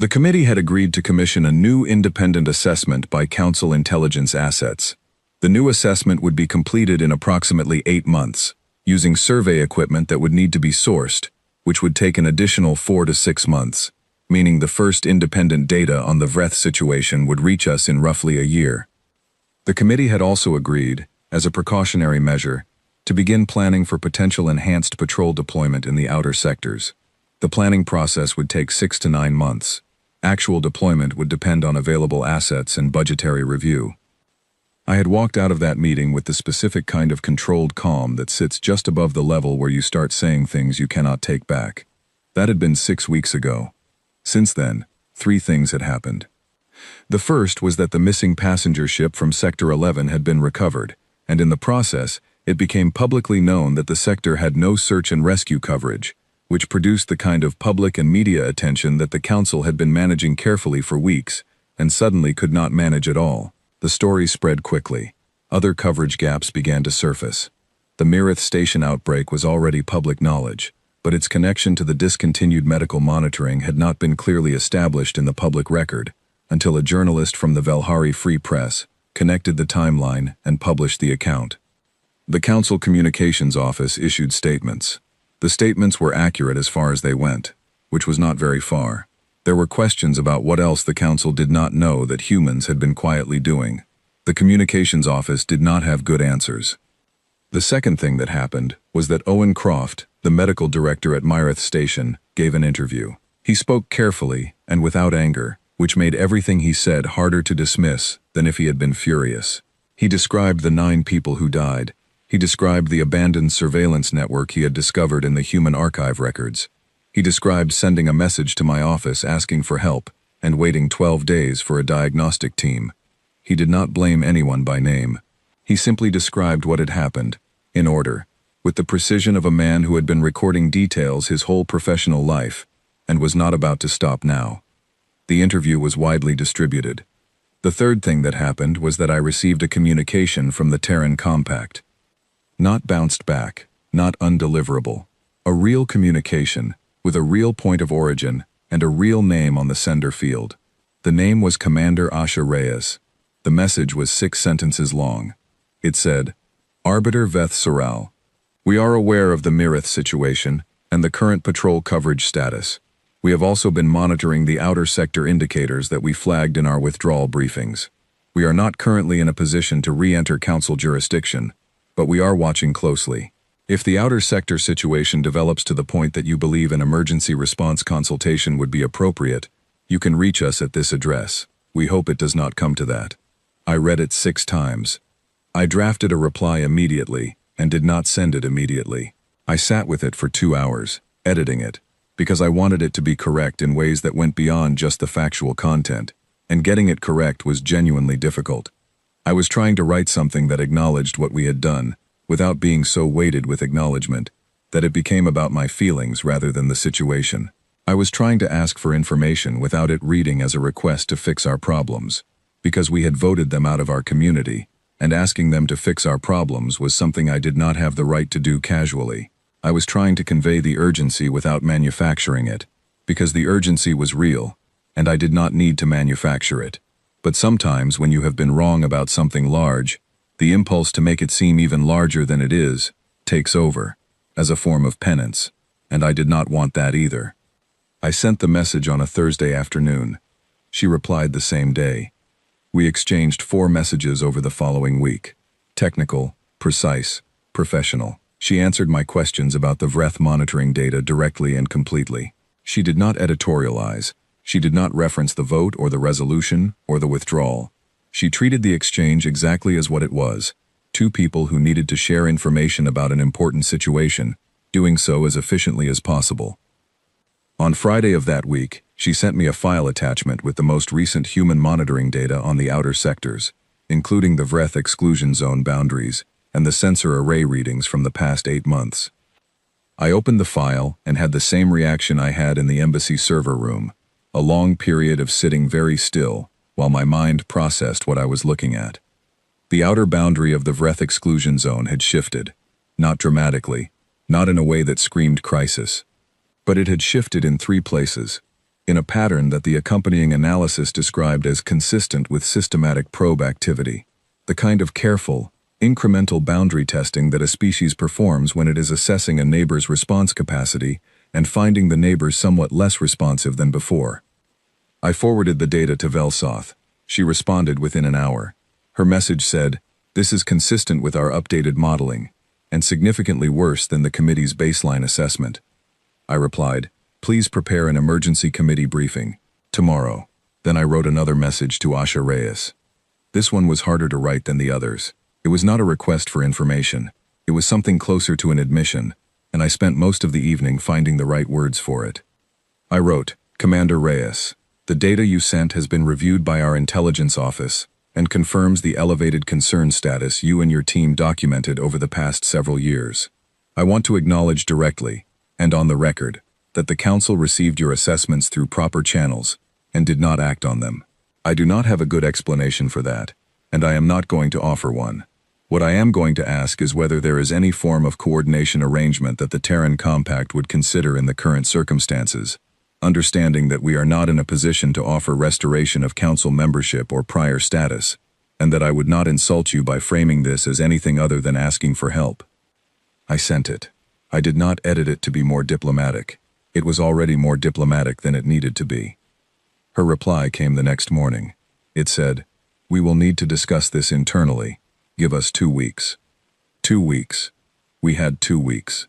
The committee had agreed to commission a new independent assessment by Council Intelligence Assets. The new assessment would be completed in approximately 8 months, using survey equipment that would need to be sourced, which would take an additional 4 to 6 months, meaning the first independent data on the Vreth situation would reach us in roughly a year. The committee had also agreed, as a precautionary measure, to begin planning for potential enhanced patrol deployment in the outer sectors. The planning process would take 6 to 9 months. Actual deployment would depend on available assets and budgetary review. I had walked out of that meeting with the specific kind of controlled calm that sits just above the level where you start saying things you cannot take back. That had been 6 weeks ago. Since then, 3 things had happened. The first was that the missing passenger ship from Sector 11 had been recovered, and in the process, it became publicly known that the sector had no search and rescue coverage, which produced the kind of public and media attention that the council had been managing carefully for weeks, and suddenly could not manage at all. The story spread quickly. Other coverage gaps began to surface. The Meerith station outbreak was already public knowledge, but its connection to the discontinued medical monitoring had not been clearly established in the public record, until a journalist from the Velhari Free Press connected the timeline and published the account. The Council Communications Office issued statements. The statements were accurate as far as they went, which was not very far. There were questions about what else the Council did not know that humans had been quietly doing. The Communications Office did not have good answers. The second thing that happened was that Owen Croft, the medical director at Meerith Station, gave an interview. He spoke carefully and without anger, which made everything he said harder to dismiss than if he had been furious. He described the 9 people who died. He described the abandoned surveillance network he had discovered in the human archive records. He described sending a message to my office asking for help and waiting 12 days for a diagnostic team. He did not blame anyone by name. He simply described what had happened, in order, with the precision of a man who had been recording details his whole professional life, and was not about to stop now. The interview was widely distributed. The third thing that happened was that I received a communication from the Terran Compact. Not bounced back, not undeliverable. A real communication, with a real point of origin, and a real name on the sender field. The name was Commander Asha Reyes. The message was 6 sentences long. It said, Arbiter Veth Soral. We are aware of the Meerith situation and the current patrol coverage status. We have also been monitoring the outer sector indicators that we flagged in our withdrawal briefings. We are not currently in a position to re-enter Council jurisdiction, but we are watching closely. If the outer sector situation develops to the point that you believe an emergency response consultation would be appropriate, you can reach us at this address. We hope it does not come to that. I read it 6 times. I drafted a reply immediately and did not send it immediately. I sat with it for 2 hours, editing it, because I wanted it to be correct in ways that went beyond just the factual content, and getting it correct was genuinely difficult. I was trying to write something that acknowledged what we had done, without being so weighted with acknowledgement, that it became about my feelings rather than the situation. I was trying to ask for information without it reading as a request to fix our problems, because we had voted them out of our community, and asking them to fix our problems was something I did not have the right to do casually. I was trying to convey the urgency without manufacturing it, because the urgency was real, and I did not need to manufacture it. But sometimes when you have been wrong about something large, the impulse to make it seem even larger than it is takes over, as a form of penance, and I did not want that either. I sent the message on a Thursday afternoon. She replied the same day. We exchanged 4 messages over the following week. Technical, precise, professional. She answered my questions about the Vreth monitoring data directly and completely. She did not editorialize. She did not reference the vote or the resolution or the withdrawal. She treated the exchange exactly as what it was, 2 people who needed to share information about an important situation, doing so as efficiently as possible. On Friday of that week, she sent me a file attachment with the most recent human monitoring data on the outer sectors, including the Vreth exclusion zone boundaries and the sensor array readings from the past 8 months. I opened the file and had the same reaction I had in the embassy server room, a long period of sitting very still while my mind processed what I was looking at. The outer boundary of the Vreth exclusion zone had shifted, not dramatically, not in a way that screamed crisis, but it had shifted in 3 places, in a pattern that the accompanying analysis described as consistent with systematic probe activity, the kind of careful, incremental boundary testing that a species performs when it is assessing a neighbor's response capacity and finding the neighbor somewhat less responsive than before. I forwarded the data to Velsoth. She responded within an hour. Her message said, "This is consistent with our updated modeling, and significantly worse than the committee's baseline assessment." I replied, "Please prepare an emergency committee briefing, tomorrow." Then I wrote another message to Asha Reyes. This one was harder to write than the others. It was not a request for information. It was something closer to an admission, and I spent most of the evening finding the right words for it. I wrote, Commander Reyes, the data you sent has been reviewed by our intelligence office and confirms the elevated concern status you and your team documented over the past several years. I want to acknowledge directly, and on the record, that the Council received your assessments through proper channels and did not act on them. I do not have a good explanation for that, and I am not going to offer one. What I am going to ask is whether there is any form of coordination arrangement that the Terran Compact would consider in the current circumstances, understanding that we are not in a position to offer restoration of Council membership or prior status, and that I would not insult you by framing this as anything other than asking for help. I sent it. I did not edit it to be more diplomatic. It was already more diplomatic than it needed to be. Her reply came the next morning. It said, "We will need to discuss this internally. Give us 2 weeks." 2 weeks. We had 2 weeks.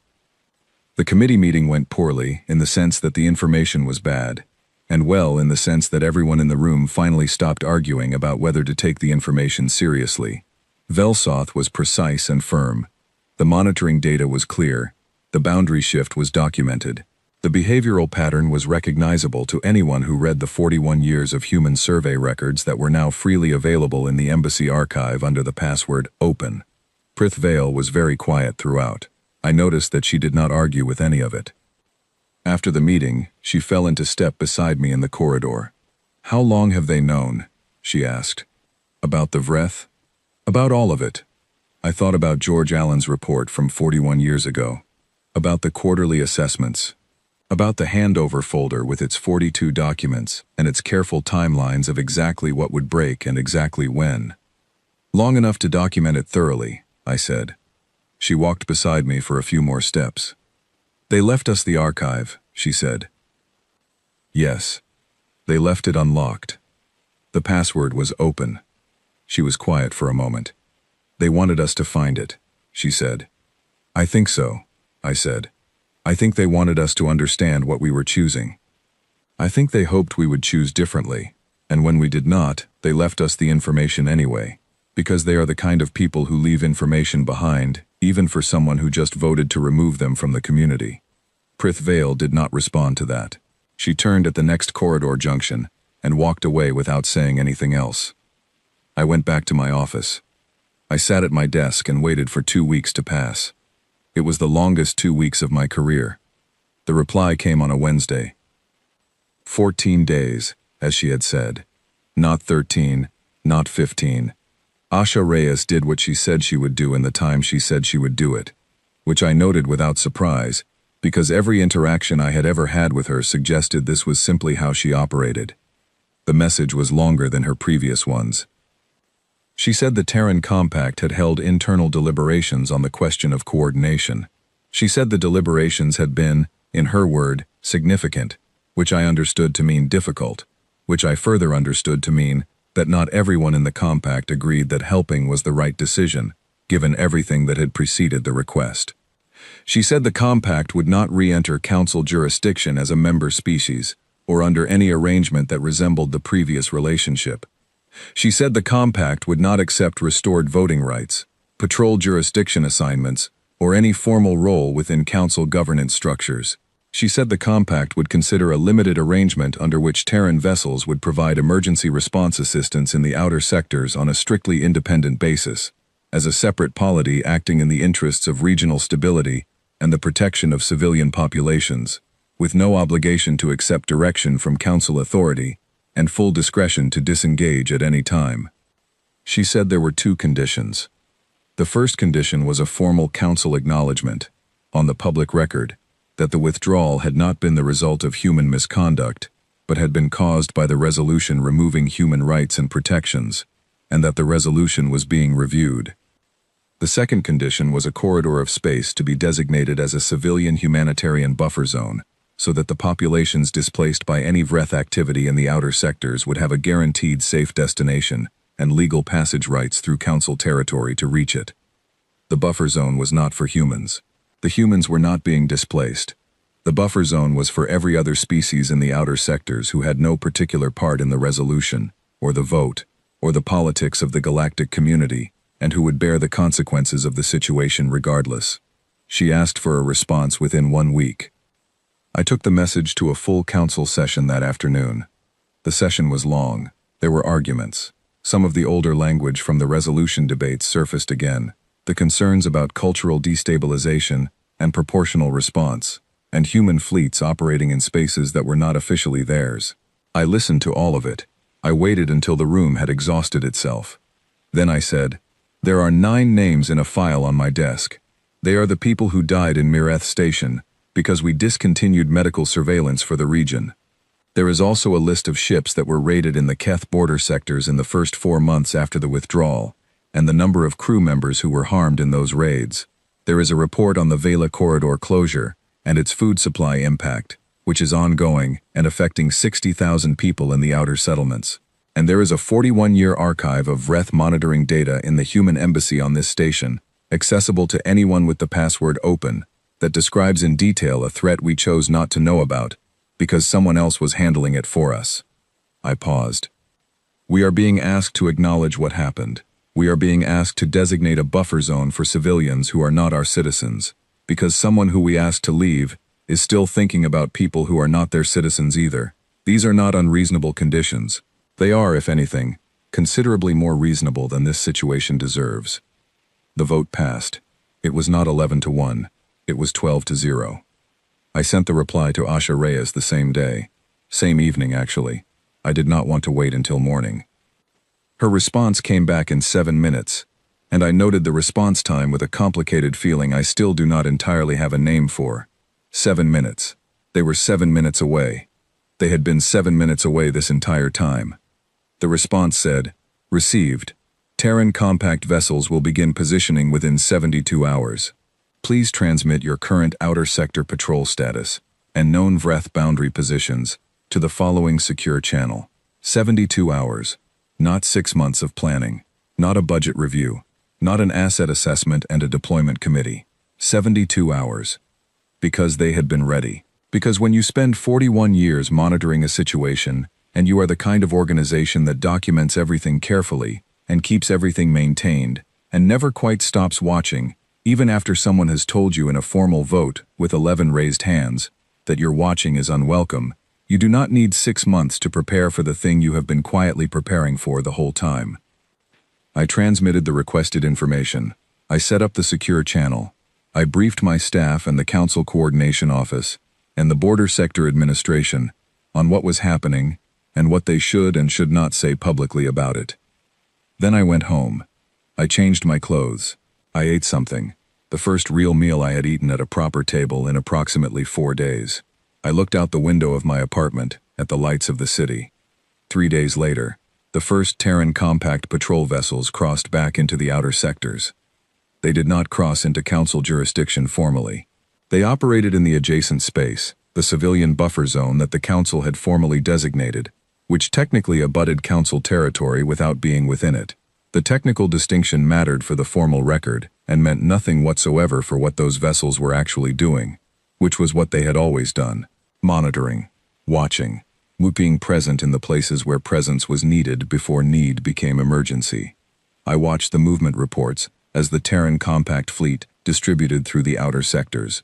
The committee meeting went poorly in the sense that the information was bad, and well in the sense that everyone in the room finally stopped arguing about whether to take the information seriously. Velsoth was precise and firm. The monitoring data was clear. The boundary shift was documented. The behavioral pattern was recognizable to anyone who read the 41 years of human survey records that were now freely available in the embassy archive under the password OPEN. Prith Vale was very quiet throughout. I noticed that she did not argue with any of it. After the meeting, she fell into step beside me in the corridor. "How long have they known?" she asked. "About the Vreth?" "About all of it." I thought about George Allen's report from 41 years ago. About the quarterly assessments. About the handover folder with its 42 documents and its careful timelines of exactly what would break and exactly when. "Long enough to document it thoroughly," I said. She walked beside me for a few more steps. "They left us the archive," she said. "Yes. They left it unlocked. The password was open." She was quiet for a moment. "They wanted us to find it," she said. "I think so," I said. "I think they wanted us to understand what we were choosing. I think they hoped we would choose differently, and when we did not, they left us the information anyway, because they are the kind of people who leave information behind, even for someone who just voted to remove them from the community." Prith Vale did not respond to that. She turned at the next corridor junction and walked away without saying anything else. I went back to my office. I sat at my desk and waited for 2 weeks to pass. It was the longest 2 weeks of my career. The reply came on a Wednesday. 14 days, as she had said. Not 13, not 15. Asha Reyes did what she said she would do in the time she said she would do it, which I noted without surprise, because every interaction I had ever had with her suggested this was simply how she operated. The message was longer than her previous ones. She said the Terran Compact had held internal deliberations on the question of coordination. She said the deliberations had been, in her word, significant, which I understood to mean difficult, which I further understood to mean that not everyone in the Compact agreed that helping was the right decision, given everything that had preceded the request. She said the Compact would not re-enter Council jurisdiction as a member species, or under any arrangement that resembled the previous relationship. She said the Compact would not accept restored voting rights, patrol jurisdiction assignments, or any formal role within Council governance structures. She said the Compact would consider a limited arrangement under which Terran vessels would provide emergency response assistance in the outer sectors on a strictly independent basis, as a separate polity acting in the interests of regional stability and the protection of civilian populations, with no obligation to accept direction from Council authority and full discretion to disengage at any time. She said there were 2 conditions. The first condition was a formal Council acknowledgement, on the public record, that the withdrawal had not been the result of human misconduct, but had been caused by the resolution removing human rights and protections, and that the resolution was being reviewed. The second condition was a corridor of space to be designated as a civilian humanitarian buffer zone, so that the populations displaced by any Vreth activity in the outer sectors would have a guaranteed safe destination and legal passage rights through Council territory to reach it. The buffer zone was not for humans. The humans were not being displaced. The buffer zone was for every other species in the outer sectors who had no particular part in the resolution or the vote, or the politics of the galactic community, and who would bear the consequences of the situation regardless. She asked for a response within 1 week. I took the message to a full council session that afternoon. The session was long. There were arguments. Some of the older language from the resolution debates surfaced again. The concerns about cultural destabilization and proportional response, and human fleets operating in spaces that were not officially theirs. I listened to all of it. I waited until the room had exhausted itself. Then I said, "There are 9 names in a file on my desk. They are the people who died in Mireth Station because we discontinued medical surveillance for the region. There is also a list of ships that were raided in the Keth border sectors in the first 4 months after the withdrawal, and the number of crew members who were harmed in those raids. There is a report on the Vela corridor closure and its food supply impact, which is ongoing and affecting 60,000 people in the outer settlements. And there is a 41-year archive of Vreth monitoring data in the human embassy on this station, accessible to anyone with the password open, that describes in detail a threat we chose not to know about, because someone else was handling it for us." I paused. "We are being asked to acknowledge what happened. We are being asked to designate a buffer zone for civilians who are not our citizens, because someone who we asked to leave is still thinking about people who are not their citizens either. These are not unreasonable conditions. They are, if anything, considerably more reasonable than this situation deserves." The vote passed. It was not 11-1. It was 12-0. I sent the reply to Asha Reyes the same day. Same evening, actually. I did not want to wait until morning. Her response came back in 7 minutes, and I noted the response time with a complicated feeling I still do not entirely have a name for. 7 minutes. They were 7 minutes away. They had been 7 minutes away this entire time. The response said, "Received. Terran compact vessels will begin positioning within 72 hours. Please transmit your current outer sector patrol status and known Vreth boundary positions to the following secure channel. 72 hours. Not 6 months of planning. Not a budget review. Not an asset assessment and a deployment committee. 72 hours. Because they had been ready. Because when you spend 41 years monitoring a situation, and you are the kind of organization that documents everything carefully and keeps everything maintained, and never quite stops watching, even after someone has told you in a formal vote with 11 raised hands that your watching is unwelcome, you do not need 6 months to prepare for the thing you have been quietly preparing for the whole time. I transmitted the requested information. I set up the secure channel. I briefed my staff and the Council Coordination Office and the Border Sector Administration on what was happening and what they should and should not say publicly about it. Then I went home. I changed my clothes. I ate something, the first real meal I had eaten at a proper table in approximately 4 days. I looked out the window of my apartment at the lights of the city. 3 days later, the first Terran compact patrol vessels crossed back into the outer sectors. They did not cross into Council jurisdiction formally. They operated in the adjacent space, the civilian buffer zone that the Council had formally designated, which technically abutted Council territory without being within it. The technical distinction mattered for the formal record and meant nothing whatsoever for what those vessels were actually doing, which was what they had always done: monitoring, watching, being present in the places where presence was needed before need became emergency. I watched the movement reports as the Terran compact fleet distributed through the outer sectors.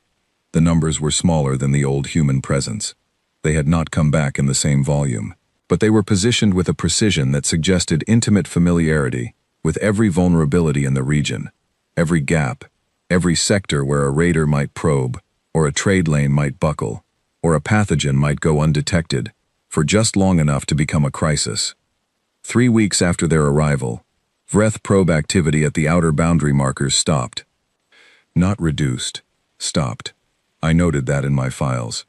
The numbers were smaller than the old human presence. They had not come back in the same volume, but they were positioned with a precision that suggested intimate familiarity with every vulnerability in the region, every gap, every sector where a raider might probe, or a trade lane might buckle, or a pathogen might go undetected, for just long enough to become a crisis. 3 weeks after their arrival, Vreth probe activity at the outer boundary markers stopped. Not reduced, stopped. I noted that in my files.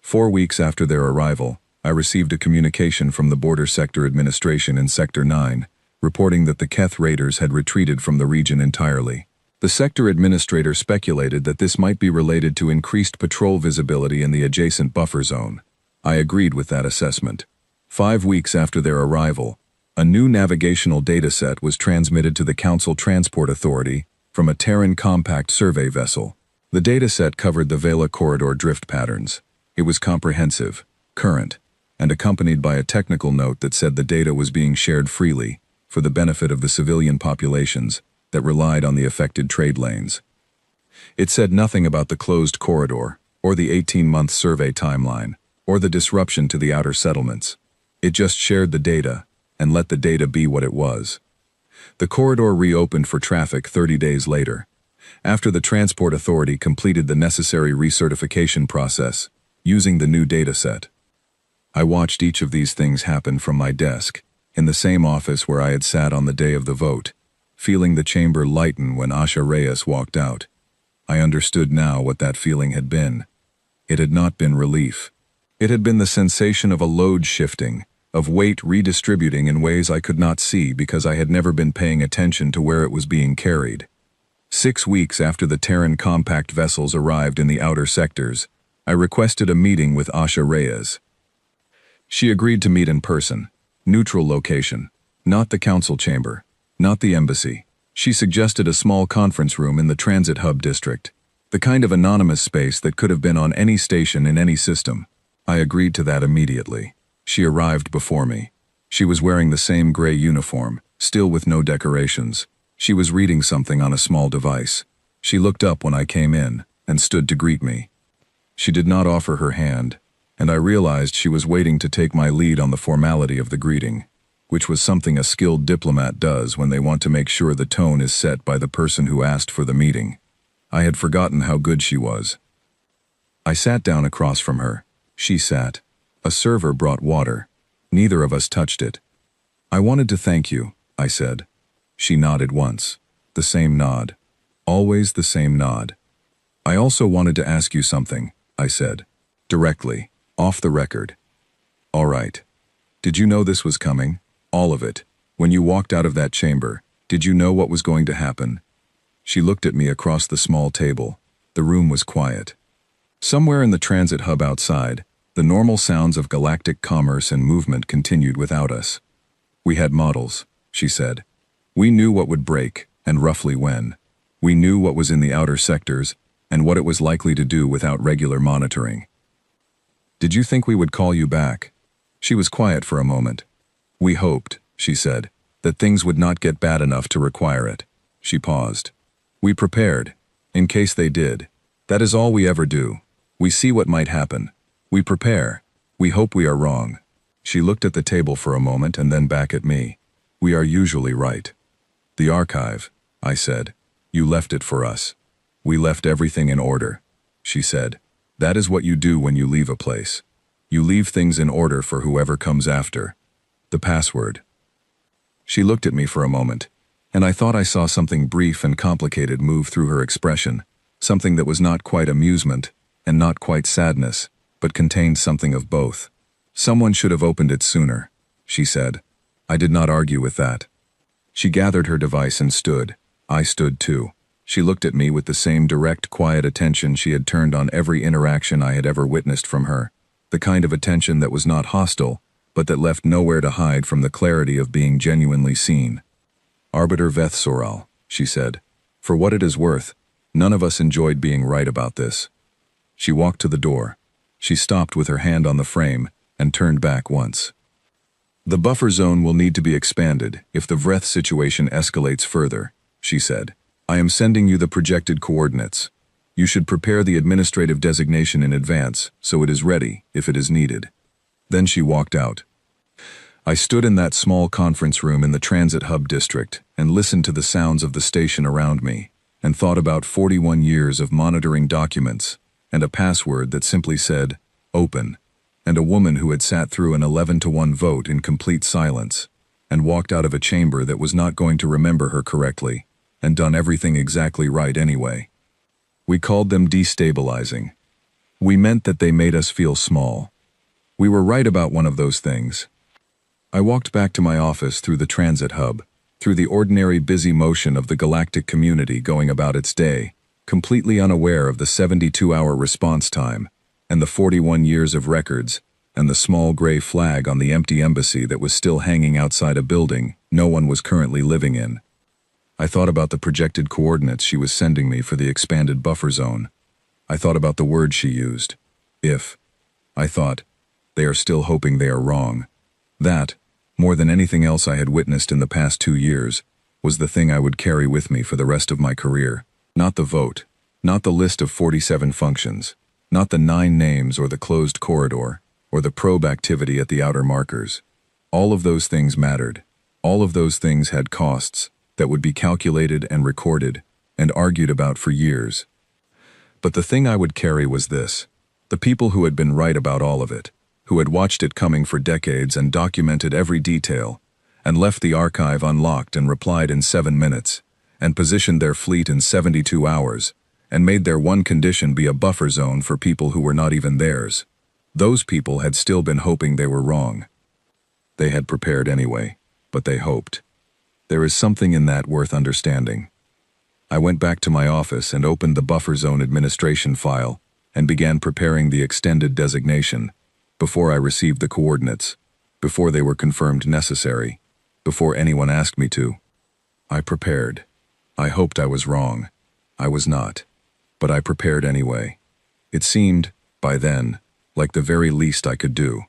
4 weeks after their arrival, I received a communication from the Border Sector Administration in Sector 9, reporting that the Keth raiders had retreated from the region entirely. The sector administrator speculated that this might be related to increased patrol visibility in the adjacent buffer zone. I agreed with that assessment. 5 weeks after their arrival, a new navigational dataset was transmitted to the Council Transport Authority from a Terran compact survey vessel. The dataset covered the Vela corridor drift patterns. It was comprehensive, current, and accompanied by a technical note that said the data was being shared freely for the benefit of the civilian populations that relied on the affected trade lanes. It said nothing about the closed corridor, or the 18-month survey timeline, or the disruption to the outer settlements. It just shared the data, and let the data be what it was. The corridor reopened for traffic 30 days later, after the Transport Authority completed the necessary recertification process, using the new dataset. I watched each of these things happen from my desk, in the same office where I had sat on the day of the vote, feeling the chamber lighten when Asha Reyes walked out. I understood now what that feeling had been. It had not been relief. It had been the sensation of a load shifting, of weight redistributing in ways I could not see because I had never been paying attention to where it was being carried. 6 weeks after the Terran compact vessels arrived in the outer sectors, I requested a meeting with Asha Reyes. She agreed to meet in person, neutral location, not the council chamber, not the embassy. She suggested a small conference room in the transit hub district, the kind of anonymous space that could have been on any station in any system. I agreed to that immediately. She arrived before me. She was wearing the same gray uniform, still with no decorations. She was reading something on a small device. She looked up when I came in, and stood to greet me. She did not offer her hand, and I realized she was waiting to take my lead on the formality of the greeting, which was something a skilled diplomat does when they want to make sure the tone is set by the person who asked for the meeting. I had forgotten how good she was. I sat down across from her. She sat. A server brought water. Neither of us touched it. "I wanted to thank you," I said. She nodded once. The same nod. Always the same nod. "I also wanted to ask you something," I said. Directly. Off the record. "All right. Did you know this was coming? All of it. When you walked out of that chamber, did you know what was going to happen?" She looked at me across the small table. The room was quiet. Somewhere in the transit hub outside, the normal sounds of galactic commerce and movement continued without us. "We had models," she said. "We knew what would break, and roughly when. We knew what was in the outer sectors, and what it was likely to do without regular monitoring." "Did you think we would call you back?" She was quiet for a moment. "We hoped," she said, "that things would not get bad enough to require it." She paused. "We prepared, in case they did. That is all we ever do. We see what might happen. We prepare. We hope we are wrong." She looked at the table for a moment and then back at me. "We are usually right." "The archive," I said. "You left it for us." "We left everything in order," she said. "That is what you do when you leave a place. You leave things in order for whoever comes after. The password." She looked at me for a moment, and I thought I saw something brief and complicated move through her expression, something that was not quite amusement, and not quite sadness, but contained something of both. "Someone should have opened it sooner," she said. I did not argue with that. She gathered her device and stood. I stood too. She looked at me with the same direct, quiet attention she had turned on every interaction I had ever witnessed from her, the kind of attention that was not hostile, but that left nowhere to hide from the clarity of being genuinely seen. "Arbiter Veth Soral," she said. "For what it is worth, none of us enjoyed being right about this." She walked to the door. She stopped with her hand on the frame and turned back once. "The buffer zone will need to be expanded if the Vreth situation escalates further," she said. "I am sending you the projected coordinates. You should prepare the administrative designation in advance so it is ready if it is needed." Then she walked out. I stood in that small conference room in the transit hub district and listened to the sounds of the station around me and thought about 41 years of monitoring documents and a password that simply said, "Open," and a woman who had sat through an 11-to-1 vote in complete silence and walked out of a chamber that was not going to remember her correctly and done everything exactly right anyway. We called them destabilizing. We meant that they made us feel small. We were right about one of those things. I walked back to my office through the transit hub, through the ordinary busy motion of the galactic community going about its day, completely unaware of the 72-hour response time, and the 41 years of records, and the small gray flag on the empty embassy that was still hanging outside a building no one was currently living in. I thought about the projected coordinates she was sending me for the expanded buffer zone. I thought about the word she used. If. I thought, they are still hoping they are wrong. That, more than anything else I had witnessed in the past 2 years, was the thing I would carry with me for the rest of my career. Not the vote, not the list of 47 functions, not the 9 names or the closed corridor, or the probe activity at the outer markers. All of those things mattered. All of those things had costs that would be calculated and recorded and argued about for years. But the thing I would carry was this: the people who had been right about all of it, who had watched it coming for decades and documented every detail, and left the archive unlocked and replied in 7 minutes, and positioned their fleet in 72 hours, and made their one condition be a buffer zone for people who were not even theirs. Those people had still been hoping they were wrong. They had prepared anyway, but they hoped. There is something in that worth understanding. I went back to my office and opened the buffer zone administration file and began preparing the extended designation before I received the coordinates, before they were confirmed necessary, before anyone asked me to. I prepared. I hoped I was wrong. I was not. But I prepared anyway. It seemed, by then, like the very least I could do.